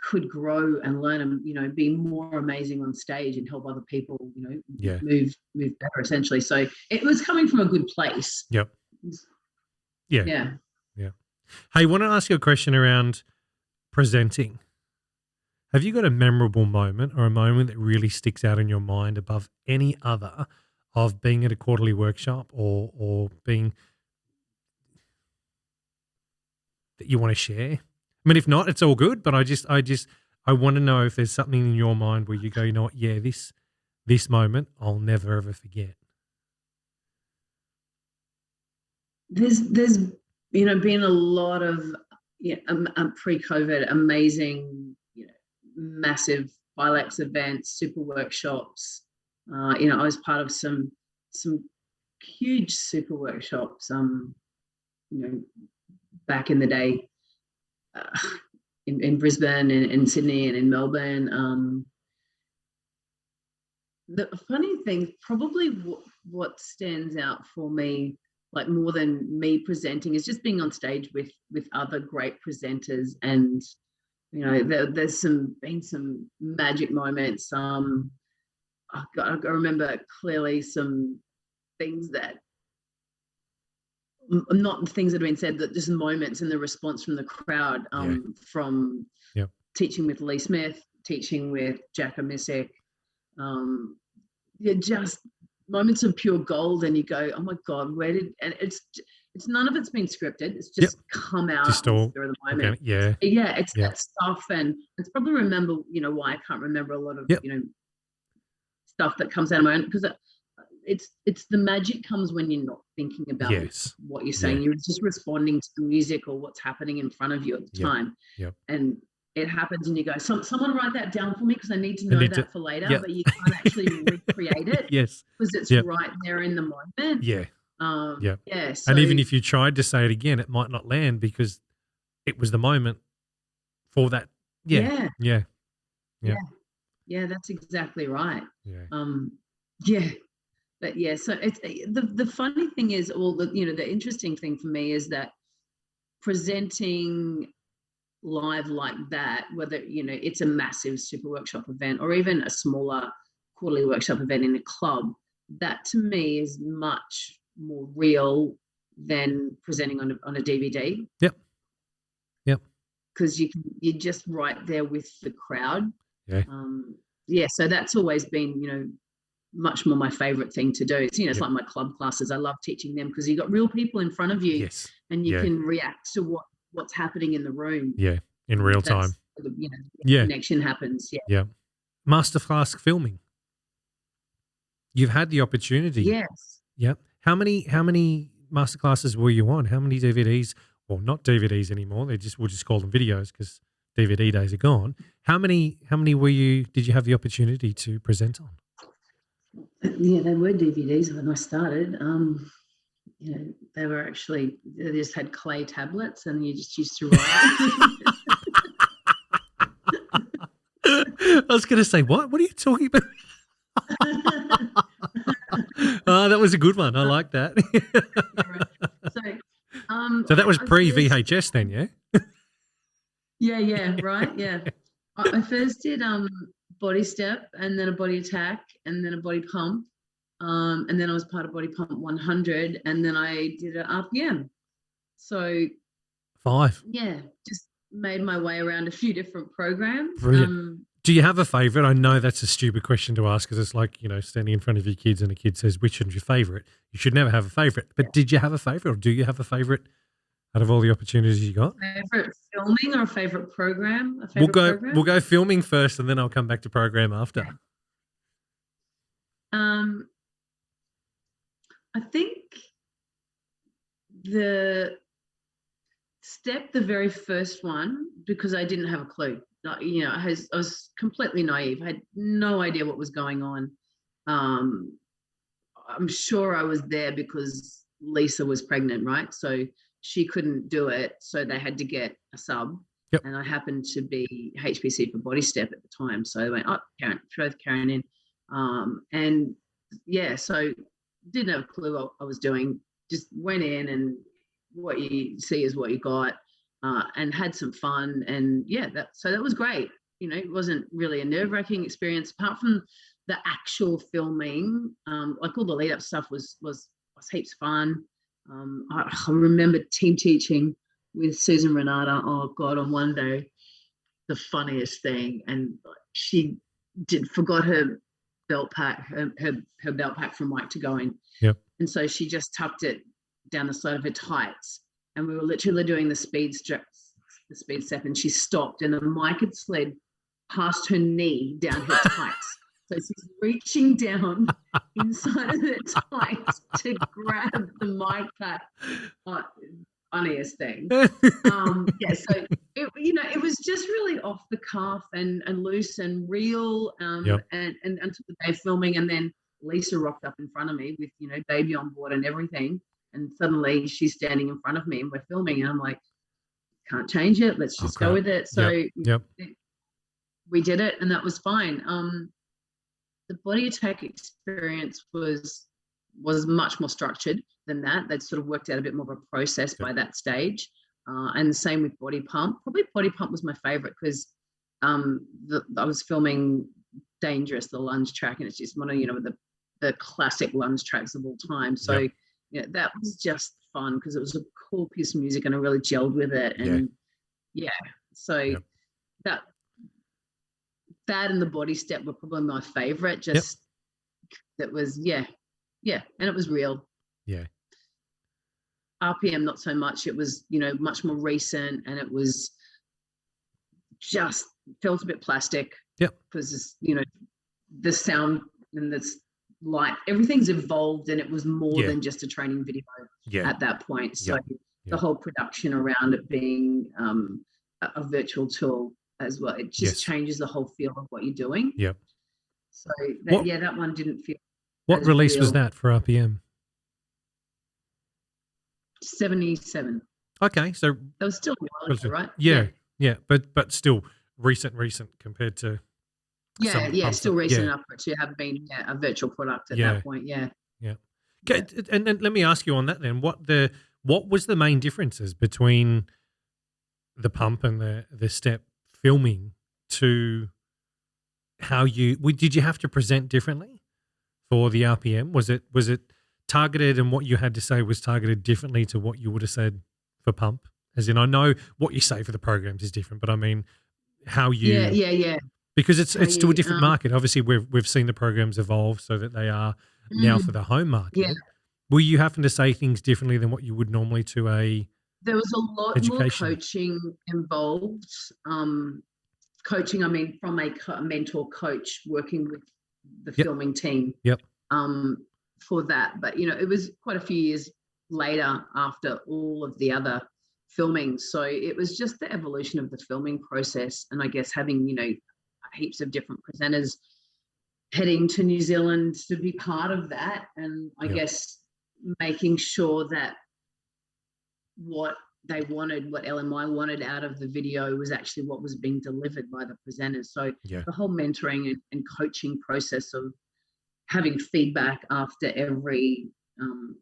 could grow and learn and, be more amazing on stage and help other people, move better, essentially. So it was coming from a good place. Yep. Yeah. Hey, I want to ask you a question around presenting. Have you got a memorable moment or a moment that really sticks out in your mind above any other of being at a quarterly workshop or being that you want to share? I mean, if not, it's all good, but I want to know if there's something in your mind where you go, you know what, this moment I'll never ever forget. There's been a lot of pre-COVID amazing, massive Bilex events, super workshops. I was part of some huge super workshops. Back in the day. In Brisbane and in Sydney and in Melbourne. The funny thing, probably what stands out for me, like more than me presenting, is just being on stage with other great presenters. And, there's been some magic moments. I remember clearly some things that, not things that have been said, but just moments in the response from the crowd, from teaching with Lee Smith, teaching with Jacko Misick, just moments of pure gold, and you go, oh my God, where did, and it's none of it's been scripted. It's just come out Just all through the moment. organic. Yeah, it's that stuff, and it's probably remember, why I can't remember a lot of, stuff that comes out of my own, because it's the magic comes when you're not thinking about what you're saying. You're just responding to the music or what's happening in front of you at the time. And it happens and you go, someone write that down for me because I need to know that for later, but you can't actually recreate it. Because it's right there in the moment. So, and even if you tried to say it again, it might not land because it was the moment for that. Yeah, that's exactly right. But so it's the funny thing is, the interesting thing for me is that presenting live like that, whether it's a massive super workshop event or even a smaller quarterly workshop event in a club, that to me is much more real than presenting on a DVD. Because you're just right there with the crowd. So that's always been much more my favorite thing to do. It's like my club classes. I love teaching them because you've got real people in front of you, and you can react to what's happening in the room. In real time. Connection happens. Masterclass filming. You've had the opportunity. How many masterclasses were you on? How many DVDs? Well, not DVDs anymore. We'll just call them videos because DVD days are gone. How many did you have the opportunity to present on? They were DVDs when I started. They were actually, they just had clay tablets and you just used to write. I was going to say, what are you talking about? That was a good one. I like that. So that was pre-VHS then, yeah? Right. I first did Body Step and then a Body Attack and then a Body Pump. And then I was part of Body Pump 100 and then I did an RPM. So 5. Just made my way around a few different programs. Brilliant. Do you have a favourite? I know that's a stupid question to ask because it's like, standing in front of your kids and a kid says, which one's your favourite? You should never have a favourite. But did you have a favourite or do you have a favourite out of all the opportunities you got? Favourite filming or a favourite program? We'll go filming first and then I'll come back to program after. I think the very first one, because I didn't have a clue. I was completely naive. I had no idea what was going on. I'm sure I was there because Lisa was pregnant, right? So she couldn't do it, so they had to get a sub. And I happened to be HPC for Body Step at the time, so they went, Karen, throw Karen in. So didn't have a clue what I was doing. Just went in, and what you see is what you got. And had some fun, and that was great. It wasn't really a nerve-wracking experience apart from the actual filming. Like all the lead-up stuff was heaps fun. I remember team teaching with Susan Renata. Oh God, on one day, the funniest thing, and she forgot her belt pack, her belt pack from Mike to go in. And so she just tucked it down the side of her tights. And we were literally doing the speed step, and she stopped, and the mic had slid past her knee down her tights. So she's reaching down inside of her tights to grab the mic pack. Funniest thing. So it was just really off the cuff and loose and real. And took the day filming, and then Lisa rocked up in front of me with baby on board and everything. And suddenly she's standing in front of me and we're filming, and I'm like, can't change it. Let's just go with it. So we did it, and that was fine. The Body Attack experience was much more structured than that. They'd sort of worked out a bit more of a process by that stage. And the same with Body Pump. Probably Body Pump was my favorite because I was filming Dangerous, the lunge track, and it's just one of the classic lunge tracks of all time. So that was just fun because it was a cool piece of music and I really gelled with it. And that and the Body Step were probably my favorite. That was Yeah, and it was real. Yeah. RPM, not so much. It was, much more recent, and it was just felt a bit plastic. Yep. Because, the sound and this light, everything's evolved, and it was more than just a training video at that point. So the whole production around it being a virtual tool as well, it just changes the whole feel of what you're doing. Yep. So that one didn't feel. What release was that for RPM? 77. Okay, so that was still a while ago, right? Yeah, but still recent compared to. Still recent enough to have been a virtual product at that point. Yeah. Okay, and let me ask you on that then. What was the main differences between the pump and the step filming to how did you have to present differently for the RPM? Was it targeted, and what you had to say was targeted differently to what you would have said for pump? As in, I know what you say for the programs is different, but I mean how you because it's still a different market. Obviously, we've seen the programs evolve so that they are now for the home market. Yeah. Were you having to say things differently than what you would normally to a There was a lot more coaching involved. Coaching, I mean, from a mentor coach working with the filming team. Yep. For that, but it was quite a few years later after all of the other filming. So it was just the evolution of the filming process, and I guess having heaps of different presenters heading to New Zealand to be part of that, and I guess making sure that what they wanted, what LMI wanted out of the video was actually what was being delivered by the presenters. So the whole mentoring and coaching process of having feedback after every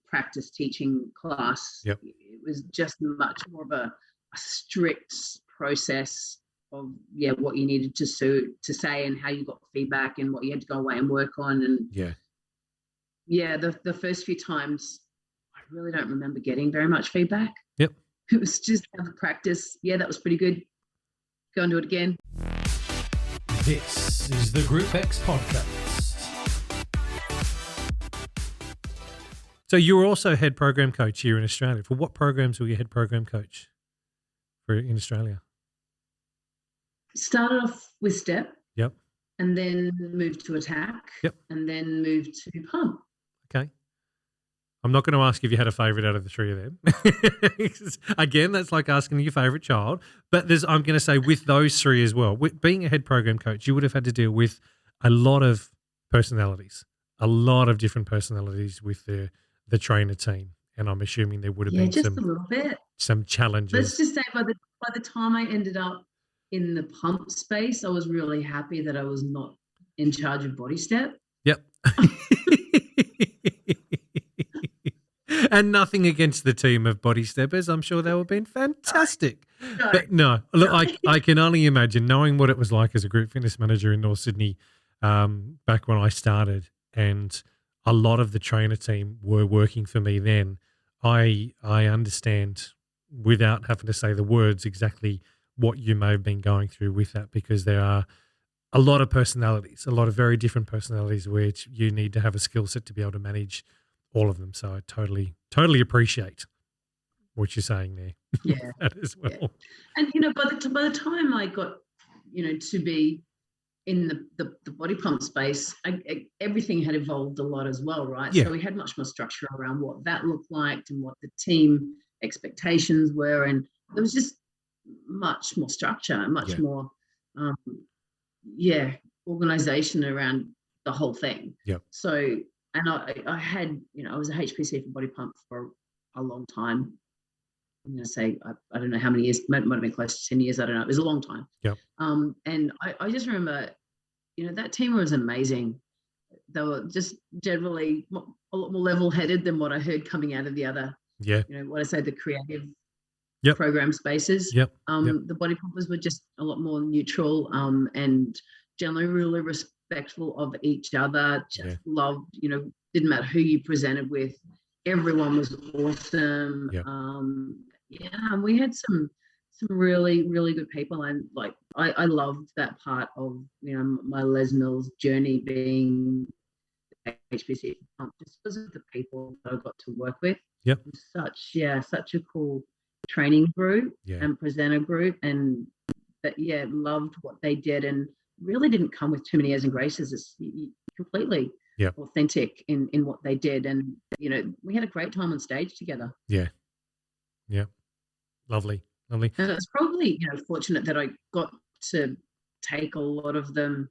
practice teaching class, it was just much more of a strict process of what you needed to say and how you got feedback and what you had to go away and work on. And the first few times I really don't remember getting very much feedback. Yep. It was just have a practice. That was pretty good. Go and do it again. This is the Group X podcast. So you were also head program coach here in Australia. For what programs were you head program coach in Australia? Started off with Step. Yep. And then moved to Attack. Yep. And then moved to Pump. Okay. I'm not going to ask if you had a favourite out of the three of them. Again, that's like asking your favourite child. But I'm going to say with those three as well, being a head program coach, you would have had to deal with a lot of personalities, a lot of different personalities with the trainer team. And I'm assuming there would have been just a little bit. Some challenges. Let's just say by the time I ended up in the pump space, I was really happy that I was not in charge of Body Step. Yep. And nothing against the team of Body Steppers. I'm sure they would have been fantastic. No. But no, look, I can only imagine knowing what it was like as a group fitness manager in North Sydney back when I started, and a lot of the trainer team were working for me then. I understand without having to say the words exactly what you may have been going through with that, because there are a lot of personalities, a lot of very different personalities, which you need to have a skill set to be able to manage all of them. So I totally appreciate what you're saying there. Yeah. That as well. Yeah. And, by the time I got, to be in the body pump space, everything had evolved a lot as well, right? Yeah. So we had much more structure around what that looked like and what the team expectations were. And there was just much more structure, much more, organization around the whole thing. Yep. So, and I had, I was a HPC for body pump for a long time. I'm going to say, I don't know how many years, might have been close to 10 years. I don't know. It was a long time. Yep. And I just remember, that team was amazing. They were just generally a lot more level-headed than what I heard coming out of the other, what I say, the creative program spaces. Yep. The body pumpers were just a lot more neutral and generally really respectful of each other. Just loved, didn't matter who you presented with. Everyone was awesome. Yep. And we had some really, really good people. And like, I loved that part of, my Les Mills journey, being HPC just because of the people that I got to work with. Yep. Such a cool training group Yeah. and presenter group, and that loved what they did and really didn't come with too many airs and graces. It's completely Yep. authentic in what they did, and we had a great time on stage together. Yeah. Lovely. And it's probably fortunate that I got to take a lot of them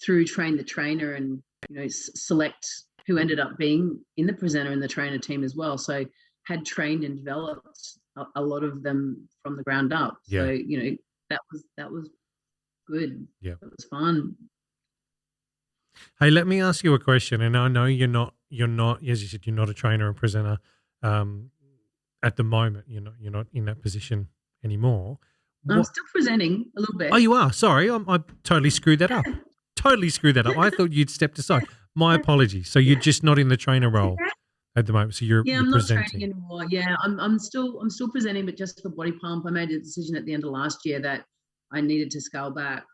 through Train the Trainer and select who ended up being in the presenter and the trainer team as well. So had trained and developed a lot of them from the ground up. Yeah. So that was good. Yeah. It was fun. Hey, let me ask you a question. And I know you're not, as you said, you're not a trainer and presenter at the moment. You're not in that position anymore. I'm still presenting a little bit. Oh, you are? Sorry, I totally screwed that up. I thought you'd stepped aside. My apologies. So you're just not in the trainer role at the moment. So you're I'm presenting. not training anymore. Yeah, I'm still presenting, but just for Body Pump. I made a decision at the end of last year that I needed to scale back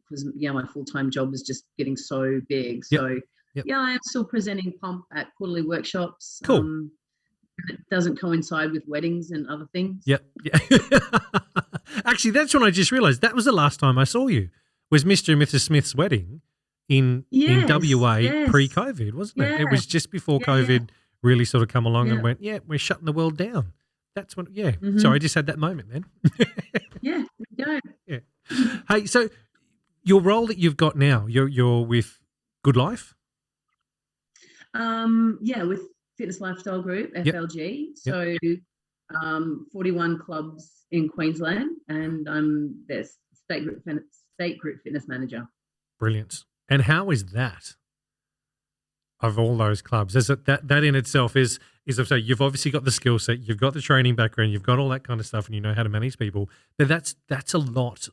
because my full-time job was just getting so big. So I am still presenting Pump at quarterly workshops. Cool. It doesn't coincide with weddings and other things. Yep. Yeah. Actually, that's when I just realised that was the last time I saw you. Was Mr. and Mrs. Smith's wedding in WA pre-COVID, wasn't it? It was just before COVID really sort of come along and went, we're shutting the world down. That's when, So I just had that moment then. Yeah, there you go. Yeah. Hey, so your role that you've got now, you're with Good Life? With Fitness Lifestyle Group, FLG. So 41 clubs in Queensland, and I'm their state group fitness manager. Brilliant. And how is that? Of all those clubs, is it that in itself is so you've obviously got the skill set, you've got the training background, you've got all that kind of stuff, and you know how to manage people. But that's a lot.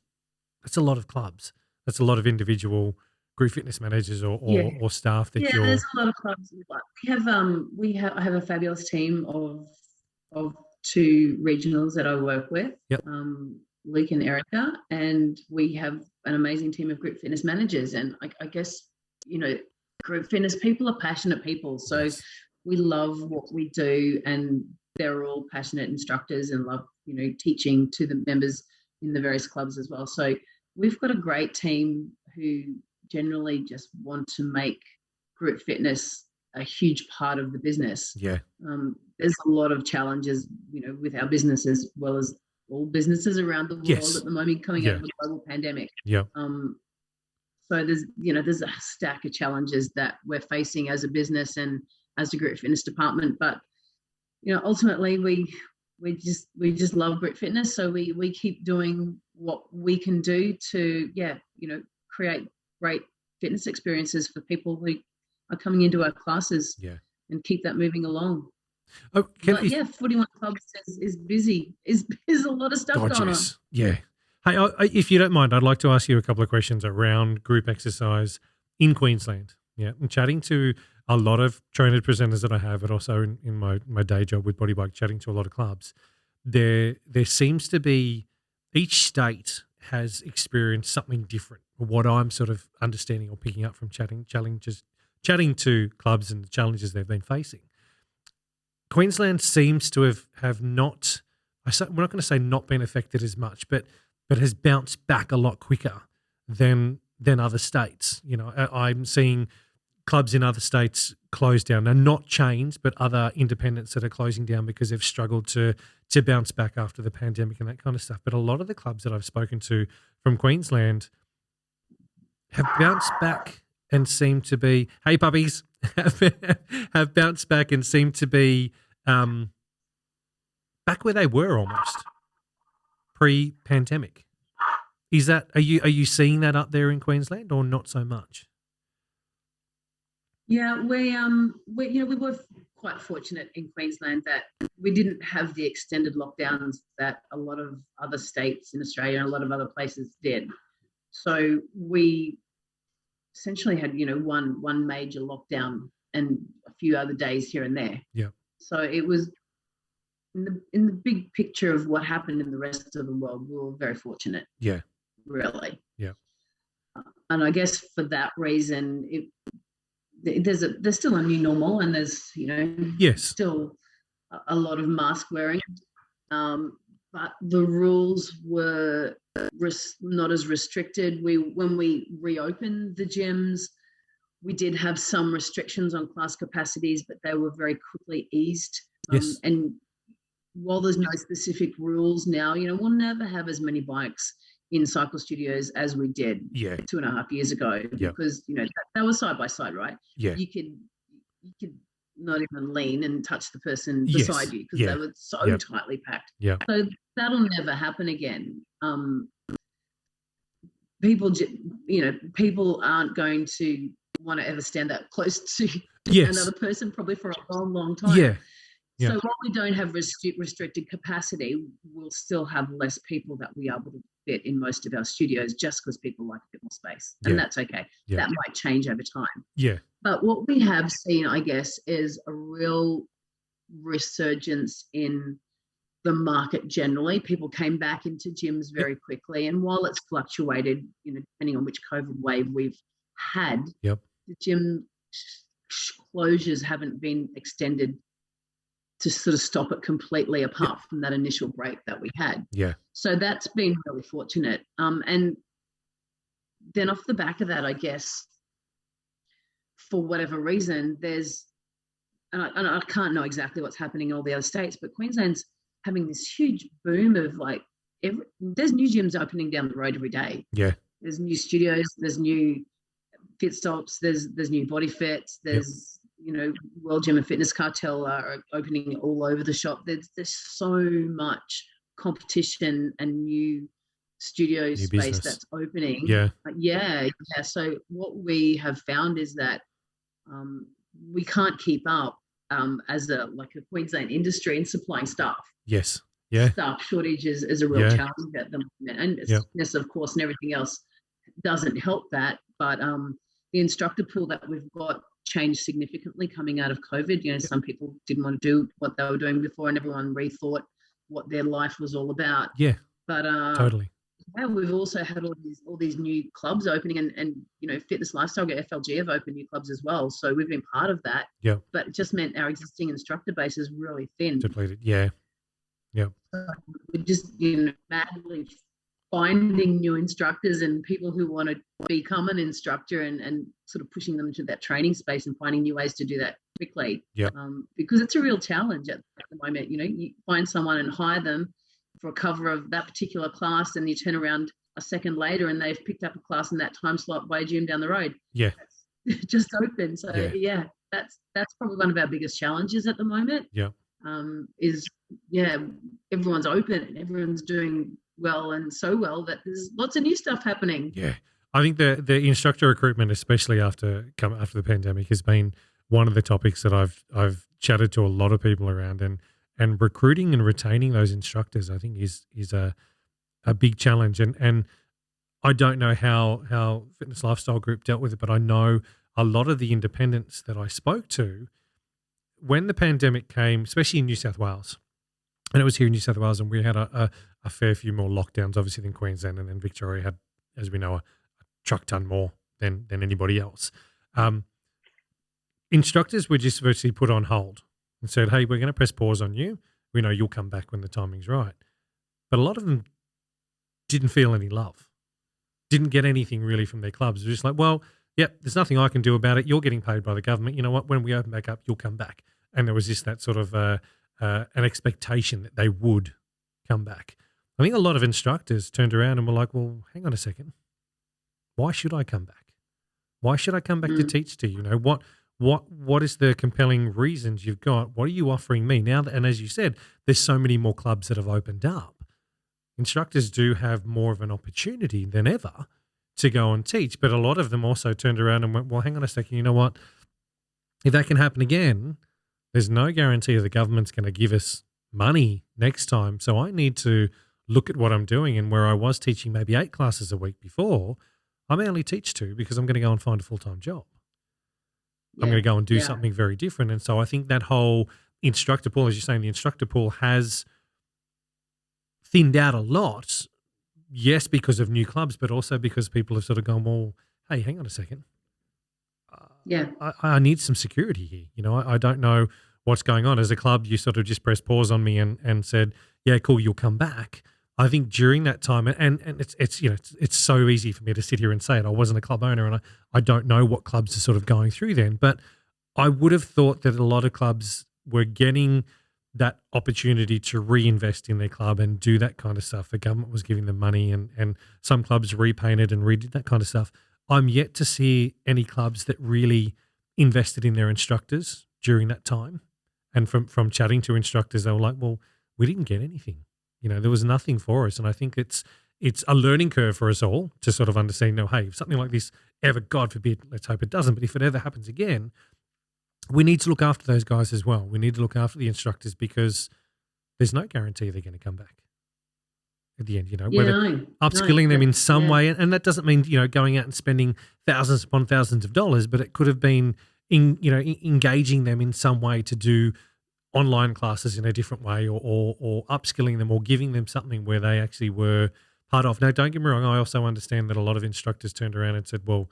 That's a lot of clubs. That's a lot of individual group fitness managers or staff that you're. There's a lot of clubs. I have a fabulous team of two regionals that I work with. Yep. Luke and Erica, and we have an amazing team of group fitness managers. And I guess group fitness people are passionate people, so we love what we do, and they're all passionate instructors and love teaching to the members in the various clubs as well. So we've got a great team who generally just want to make group fitness a huge part of the business. Yeah. There's a lot of challenges, with our business as well as all businesses around the world at the moment coming out of the global pandemic. Yeah. So there's a stack of challenges that we're facing as a business and as a group fitness department. But ultimately we just love group fitness, so we keep doing what we can do to create great fitness experiences for people who are coming into our classes. Yeah. And keep that moving along. Oh, 41 clubs is busy. Is a lot of stuff going on. Yeah. Hey, if you don't mind, I'd like to ask you a couple of questions around group exercise in Queensland. Yeah, I'm chatting to a lot of trained presenters that I have, but also in my day job with Body Bike, chatting to a lot of clubs. There seems to be, each state has experienced something different. What I'm sort of understanding or picking up from chatting to clubs and the challenges they've been facing. Queensland seems to have not, we're not going to say not been affected as much, but has bounced back a lot quicker than other states. I'm seeing clubs in other states close down. Now, not chains, but other independents that are closing down because they've struggled to bounce back after the pandemic and that kind of stuff. But a lot of the clubs that I've spoken to from Queensland have bounced back and seem to be, hey puppies, have bounced back and seem to be back where they were almost pre-pandemic. Is that, are you seeing that up there in Queensland or not so much? Yeah, we were quite fortunate in Queensland that we didn't have the extended lockdowns that a lot of other states in Australia and a lot of other places did. So we essentially had, one major lockdown and a few other days here and there. Yeah. So it was in the big picture of what happened in the rest of the world, we were very fortunate. Yeah. Really. Yeah. And I guess for that reason, there's still a new normal, and there's Yes. still a lot of mask wearing, but the rules were not as restricted. When we reopened the gyms, we did have some restrictions on class capacities, but they were very quickly eased. Yes. And while there's no specific rules now, we'll never have as many bikes in cycle studios as we did 2.5 years ago, because that was side by side, right? Yeah. You could not even lean and touch the person beside you, because they were so tightly packed. Yeah. So that'll never happen again. People aren't going to want to ever stand that close to another person, probably for a long, long time. Yeah. So while we don't have restricted capacity, we'll still have less people that we are able to fit in most of our studios, just because people like a bit more space. And that's okay. Yeah. That might change over time. Yeah. But what we have seen, I guess, is a real resurgence in the market generally. People came back into gyms very quickly. And while it's fluctuated, depending on which COVID wave we've had, the gym closures haven't been extended to sort of stop it completely, apart from that initial break that we had. Yeah. So that's been really fortunate. And then off the back of that, I guess, for whatever reason, there's, and I can't know exactly what's happening in all the other states, but Queensland's having this huge boom of there's new gyms opening down the road every day. Yeah. There's new studios, there's new fit stops, there's new Body Fits, there's World Gym and Fitness Cartel are opening all over the shop. There's so much competition and new studio space business that's opening. Yeah. So what we have found is that we can't keep up as a Queensland industry in supplying staff. Yes. Yeah. Staff shortages is a real challenge at the moment, and fitness, of course, and everything else doesn't help that. But the instructor pool that we've got changed significantly coming out of COVID. Some people didn't want to do what they were doing before, and everyone rethought what their life was all about. Yeah. But totally. Yeah, we've also had all these new clubs opening, and Fitness Lifestyle, FLG have opened new clubs as well. So we've been part of that. Yeah. But it just meant our existing instructor base is really thin. Depleted. Yeah. Yeah. So we're just madly finding new instructors and people who want to become an instructor, and sort of pushing them into that training space and finding new ways to do that quickly. Yeah. Because it's a real challenge at the moment. You find someone and hire them for a cover of that particular class, and you turn around a second later and they've picked up a class in that time slot by a gym down the road. Yeah. That's just open. So that's probably one of our biggest challenges at the moment. Yeah. Everyone's open and everyone's doing well, and so well that there's lots of new stuff happening. Yeah. I think the instructor recruitment, especially after the pandemic, has been one of the topics that I've chatted to a lot of people around, and recruiting and retaining those instructors, I think is a big challenge. And I don't know how Fitness Lifestyle Group dealt with it, but I know a lot of the independents that I spoke to, when the pandemic came, especially in New South Wales, and it was here in New South Wales, and we had a fair few more lockdowns, obviously, than Queensland, and then Victoria had, as we know, a truck ton more than anybody else. Instructors were just virtually put on hold and said, hey, we're going to press pause on you. We know you'll come back when the timing's right. But a lot of them didn't feel any love, didn't get anything really from their clubs. They're just like, well, yep, there's nothing I can do about it. You're getting paid by the government. You know what? When we open back up, you'll come back. And there was just that sort of an expectation that they would come back. I think a lot of instructors turned around and were like, well, hang on a second. Why should I come back? Why should I come back to teach to you? What is the compelling reasons you've got? What are you offering me now? And as you said, there's so many more clubs that have opened up. Instructors do have more of an opportunity than ever to go and teach, but a lot of them also turned around and went, well, hang on a second, you know what? If that can happen again, there's no guarantee the government's going to give us money next time. So I need to look at what I'm doing, and where I was teaching maybe 8 classes a week before, I may only teach 2 because I'm going to go and find a full-time job. I'm going to go and do something very different. And so I think that whole instructor pool, as you're saying, the instructor pool has thinned out a lot, yes, because of new clubs, but also because people have sort of gone, well, hey, hang on a second. Yeah. I need some security here. You know, I don't know what's going on. As a club, you sort of just pressed pause on me and said, yeah, cool, you'll come back. I think during that time, and it's you know, it's so easy for me to sit here and say it. I wasn't a club owner, and I don't know what clubs are sort of going through then. But I would have thought that a lot of clubs were getting that opportunity to reinvest in their club and do that kind of stuff. The government was giving them money, and some clubs repainted and redid that kind of stuff. I'm yet to see any clubs that really invested in their instructors during that time. And from chatting to instructors, they were like, well, we didn't get anything. You know, there was nothing for us. And I think it's a learning curve for us all to sort of understand, no, hey, if something like this ever, God forbid, let's hope it doesn't, but if it ever happens again, we need to look after those guys as well. We need to look after the instructors because there's no guarantee they're going to come back at the end, you know, whether upskilling them in some way. And that doesn't mean, you know, going out and spending thousands upon thousands of dollars, but it could have been, engaging them in some way to do online classes in a different way or upskilling them or giving them something where they actually were part of. Now, don't get me wrong, I also understand that a lot of instructors turned around and said, well,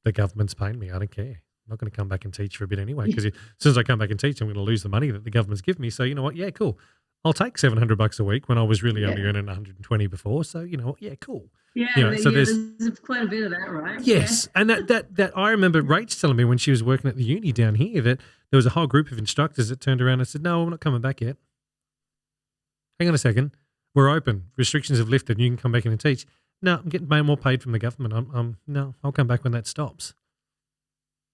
the government's paying me, I don't care. I'm not going to come back and teach for a bit anyway because as soon as I come back and teach, I'm going to lose the money that the government's given me. So, you know what, yeah, cool. I'll take $700 a week when I was really only earning 120 before. So, you know what, yeah, cool. Yeah, you know, so there's quite a bit of that, right? Yes, and that I remember Rach telling me when she was working at the uni down here that there was a whole group of instructors that turned around and said, no, we're not coming back yet. Hang on a second. We're open. Restrictions have lifted. You can come back in and teach. No, I'm getting more paid from the government. No, I'll come back when that stops.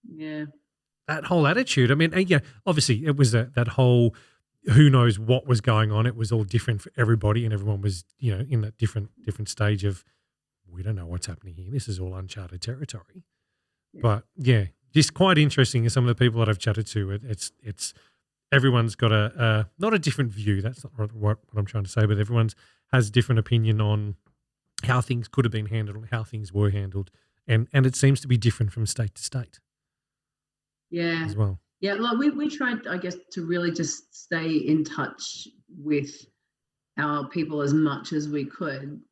Yeah. That whole attitude. I mean, yeah, obviously it was that whole who knows what was going on. It was all different for everybody and everyone was, you know, in that different stage of we don't know what's happening here. This is all uncharted territory. Yeah. But yeah, just quite interesting. Some of the people that I've chatted to, it's everyone's got a not a different view. That's not what I'm trying to say, but everyone's has a different opinion on how things could have been handled and how things were handled. And it seems to be different from state to state. Yeah. As well. Yeah, like we tried, I guess, to really just stay in touch with our people as much as we could.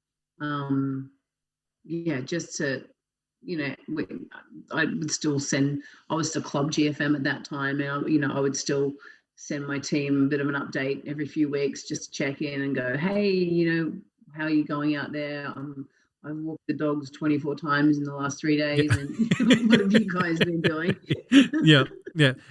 Just to, you know, I would still send. I was still club GFM at that time, and I would still send my team a bit of an update every few weeks, just to check in and go, hey, you know, how are you going out there? I've walked the dogs 24 times in the last 3 days, and what have you guys been doing? Yeah.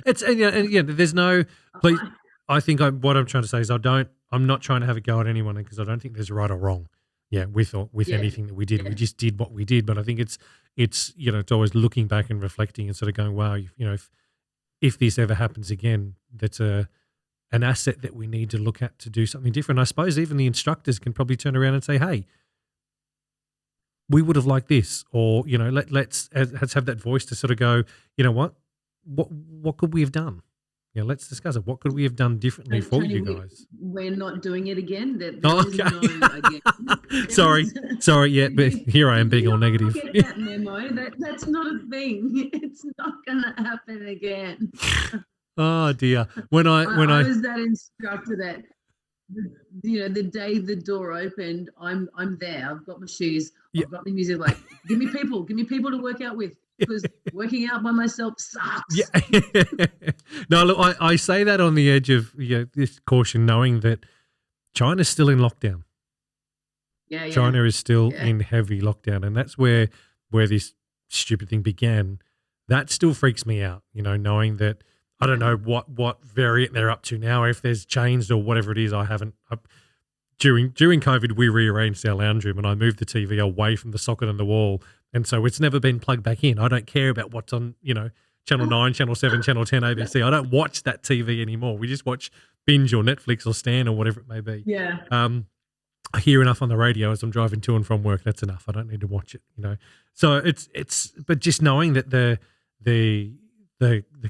It's there's no. Please, I think what I'm trying to say is I'm not trying to have a go at anyone because I don't think there's right or wrong. Yeah, with anything that we did, we just did what we did. But I think it's it's always looking back and reflecting and sort of going, wow, if this ever happens again, that's an asset that we need to look at to do something different. I suppose even the instructors can probably turn around and say, hey, we would have liked this, or let's have that voice to sort of go, you know what could we have done? Let's discuss it. What could we have done differently for Tony, you guys? We're not doing it again. There okay. is no again. Sorry. Yeah, but here I am being all negative. Get that memo. That's not a thing. It's not going to happen again. Oh dear. When I was that instructor that the day the door opened, I'm there. I've got my shoes. Yeah. I've got the music. Like, give me people to work out with. Because working out by myself sucks. Yeah. No, look, I say that on the edge of this caution, knowing that China's still in lockdown. Yeah. China is still in heavy lockdown, and that's where this stupid thing began. That still freaks me out, knowing that I don't know what variant they're up to now, if there's changed or whatever it is. During COVID, we rearranged our lounge room and I moved the TV away from the socket on the wall. And so it's never been plugged back in. I don't care about what's on, Channel 9, Channel 7, Channel 10, ABC. I don't watch that TV anymore. We just watch Binge or Netflix or Stan or whatever it may be. Yeah. I hear enough on the radio as I'm driving to and from work. That's enough. I don't need to watch it, So but just knowing that the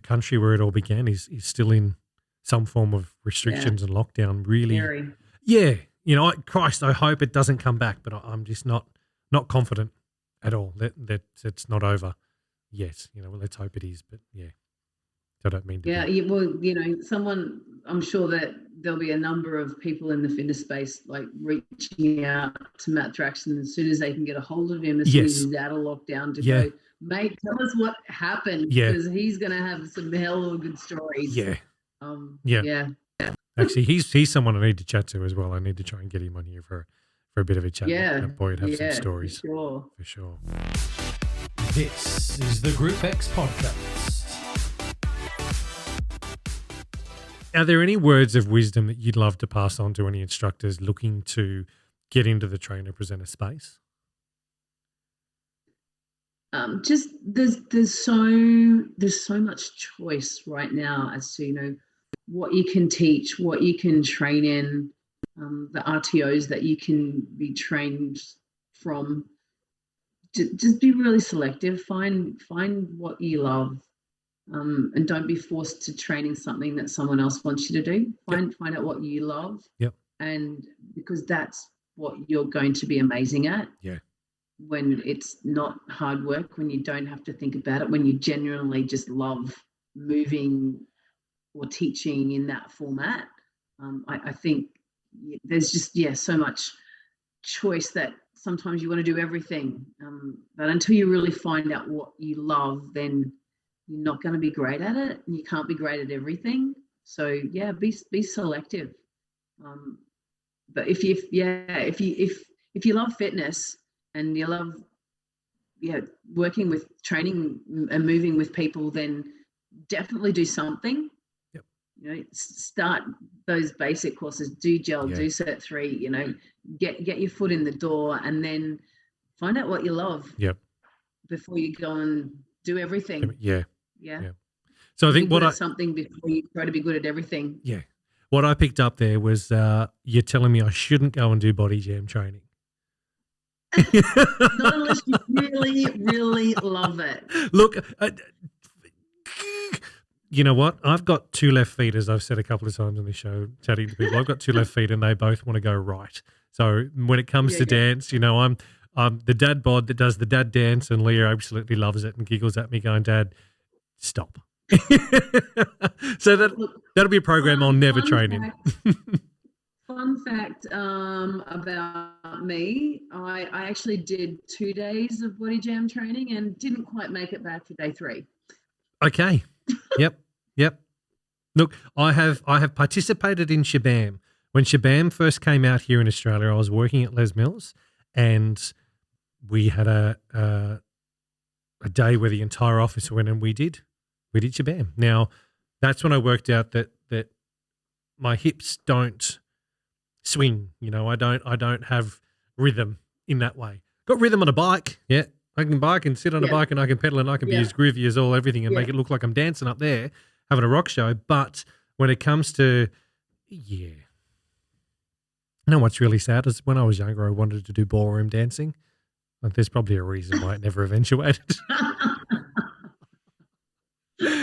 country where it all began is still in some form of restrictions and lockdown. Really, scary. Yeah. Christ, I hope it doesn't come back, but I'm just not confident at all that it's not over yet. Let's hope it is, but yeah, I don't mean to. Yeah, well, I'm sure that there'll be a number of people in the fitness space like reaching out to Matt Thraxton as soon as they can get a hold of him, as soon as he's out of lockdown to go, Mate, tell us what happened Yeah. because he's going to have some hell of good stories. Yeah. Yeah. Yeah. Actually, he's someone I need to chat to as well. I need to try and get him on here for a bit of a chat. Yeah. That boy would have some stories. For For sure. This is the Group X podcast. Are there any words of wisdom that you'd love to pass on to any instructors looking to get into the trainer presenter space? Just there's so much choice right now as to what you can teach, what you can train in, the RTOs that you can be trained from. Just be really selective. Find what you love, and don't be forced to training something that someone else wants you to do. Find out what you love. Yep. And because that's what you're going to be amazing at. Yeah. When it's not hard work, when you don't have to think about it, when you genuinely just love moving or teaching in that format. I think there's just, so much choice that sometimes you want to do everything. But until you really find out what you love, then you're not going to be great at it and you can't be great at everything. So be selective. But if you love fitness, and you love working with training and moving with people, then definitely do something. Yep. Start those basic courses, do gel, do Cert 3, get your foot in the door and then find out what you love. Yep. Before you go and do everything. Yeah. So I think something before you try to be good at everything. Yeah. What I picked up there was you're telling me I shouldn't go and do body jam training. Not unless you really, really love it. Look, you know what? I've got two left feet, as I've said a couple of times on the show, chatting to people. I've got two left feet, and they both want to go right. So when it comes to dance, I'm the dad bod that does the dad dance, and Leah absolutely loves it and giggles at me, going, "Dad, stop." So that'll be a program I'll never train in. Fun fact about me, I actually did 2 days of body jam training and didn't quite make it back for day 3. Okay. Yep. Look, I have participated in Shabam. When Shabam first came out here in Australia, I was working at Les Mills, and we had a day where the entire office went and we did Shabam. Now, that's when I worked out that my hips don't swing, I don't have rhythm in that way. Got rhythm on a bike, I can bike and sit on a bike and I can pedal and I can be as groovy as everything and make it look like I'm dancing up there, having a rock show. But when it comes to, you know what's really sad is when I was younger, I wanted to do ballroom dancing. Like, there's probably a reason why it never eventuated.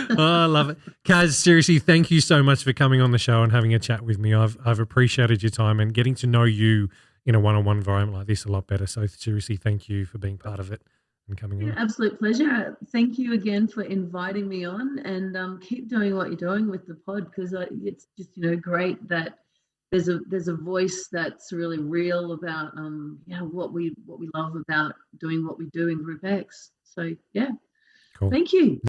Oh, I love it. Kaz, seriously, thank you so much for coming on the show and having a chat with me. I've appreciated your time and getting to know you in a one-on-one environment like this a lot better. So seriously, thank you for being part of it and coming on. Absolute pleasure. Thank you again for inviting me on, and keep doing what you're doing with the pod, because it's just great that there's a voice that's really real about what we love about doing what we do in Group X. So cool. Thank you.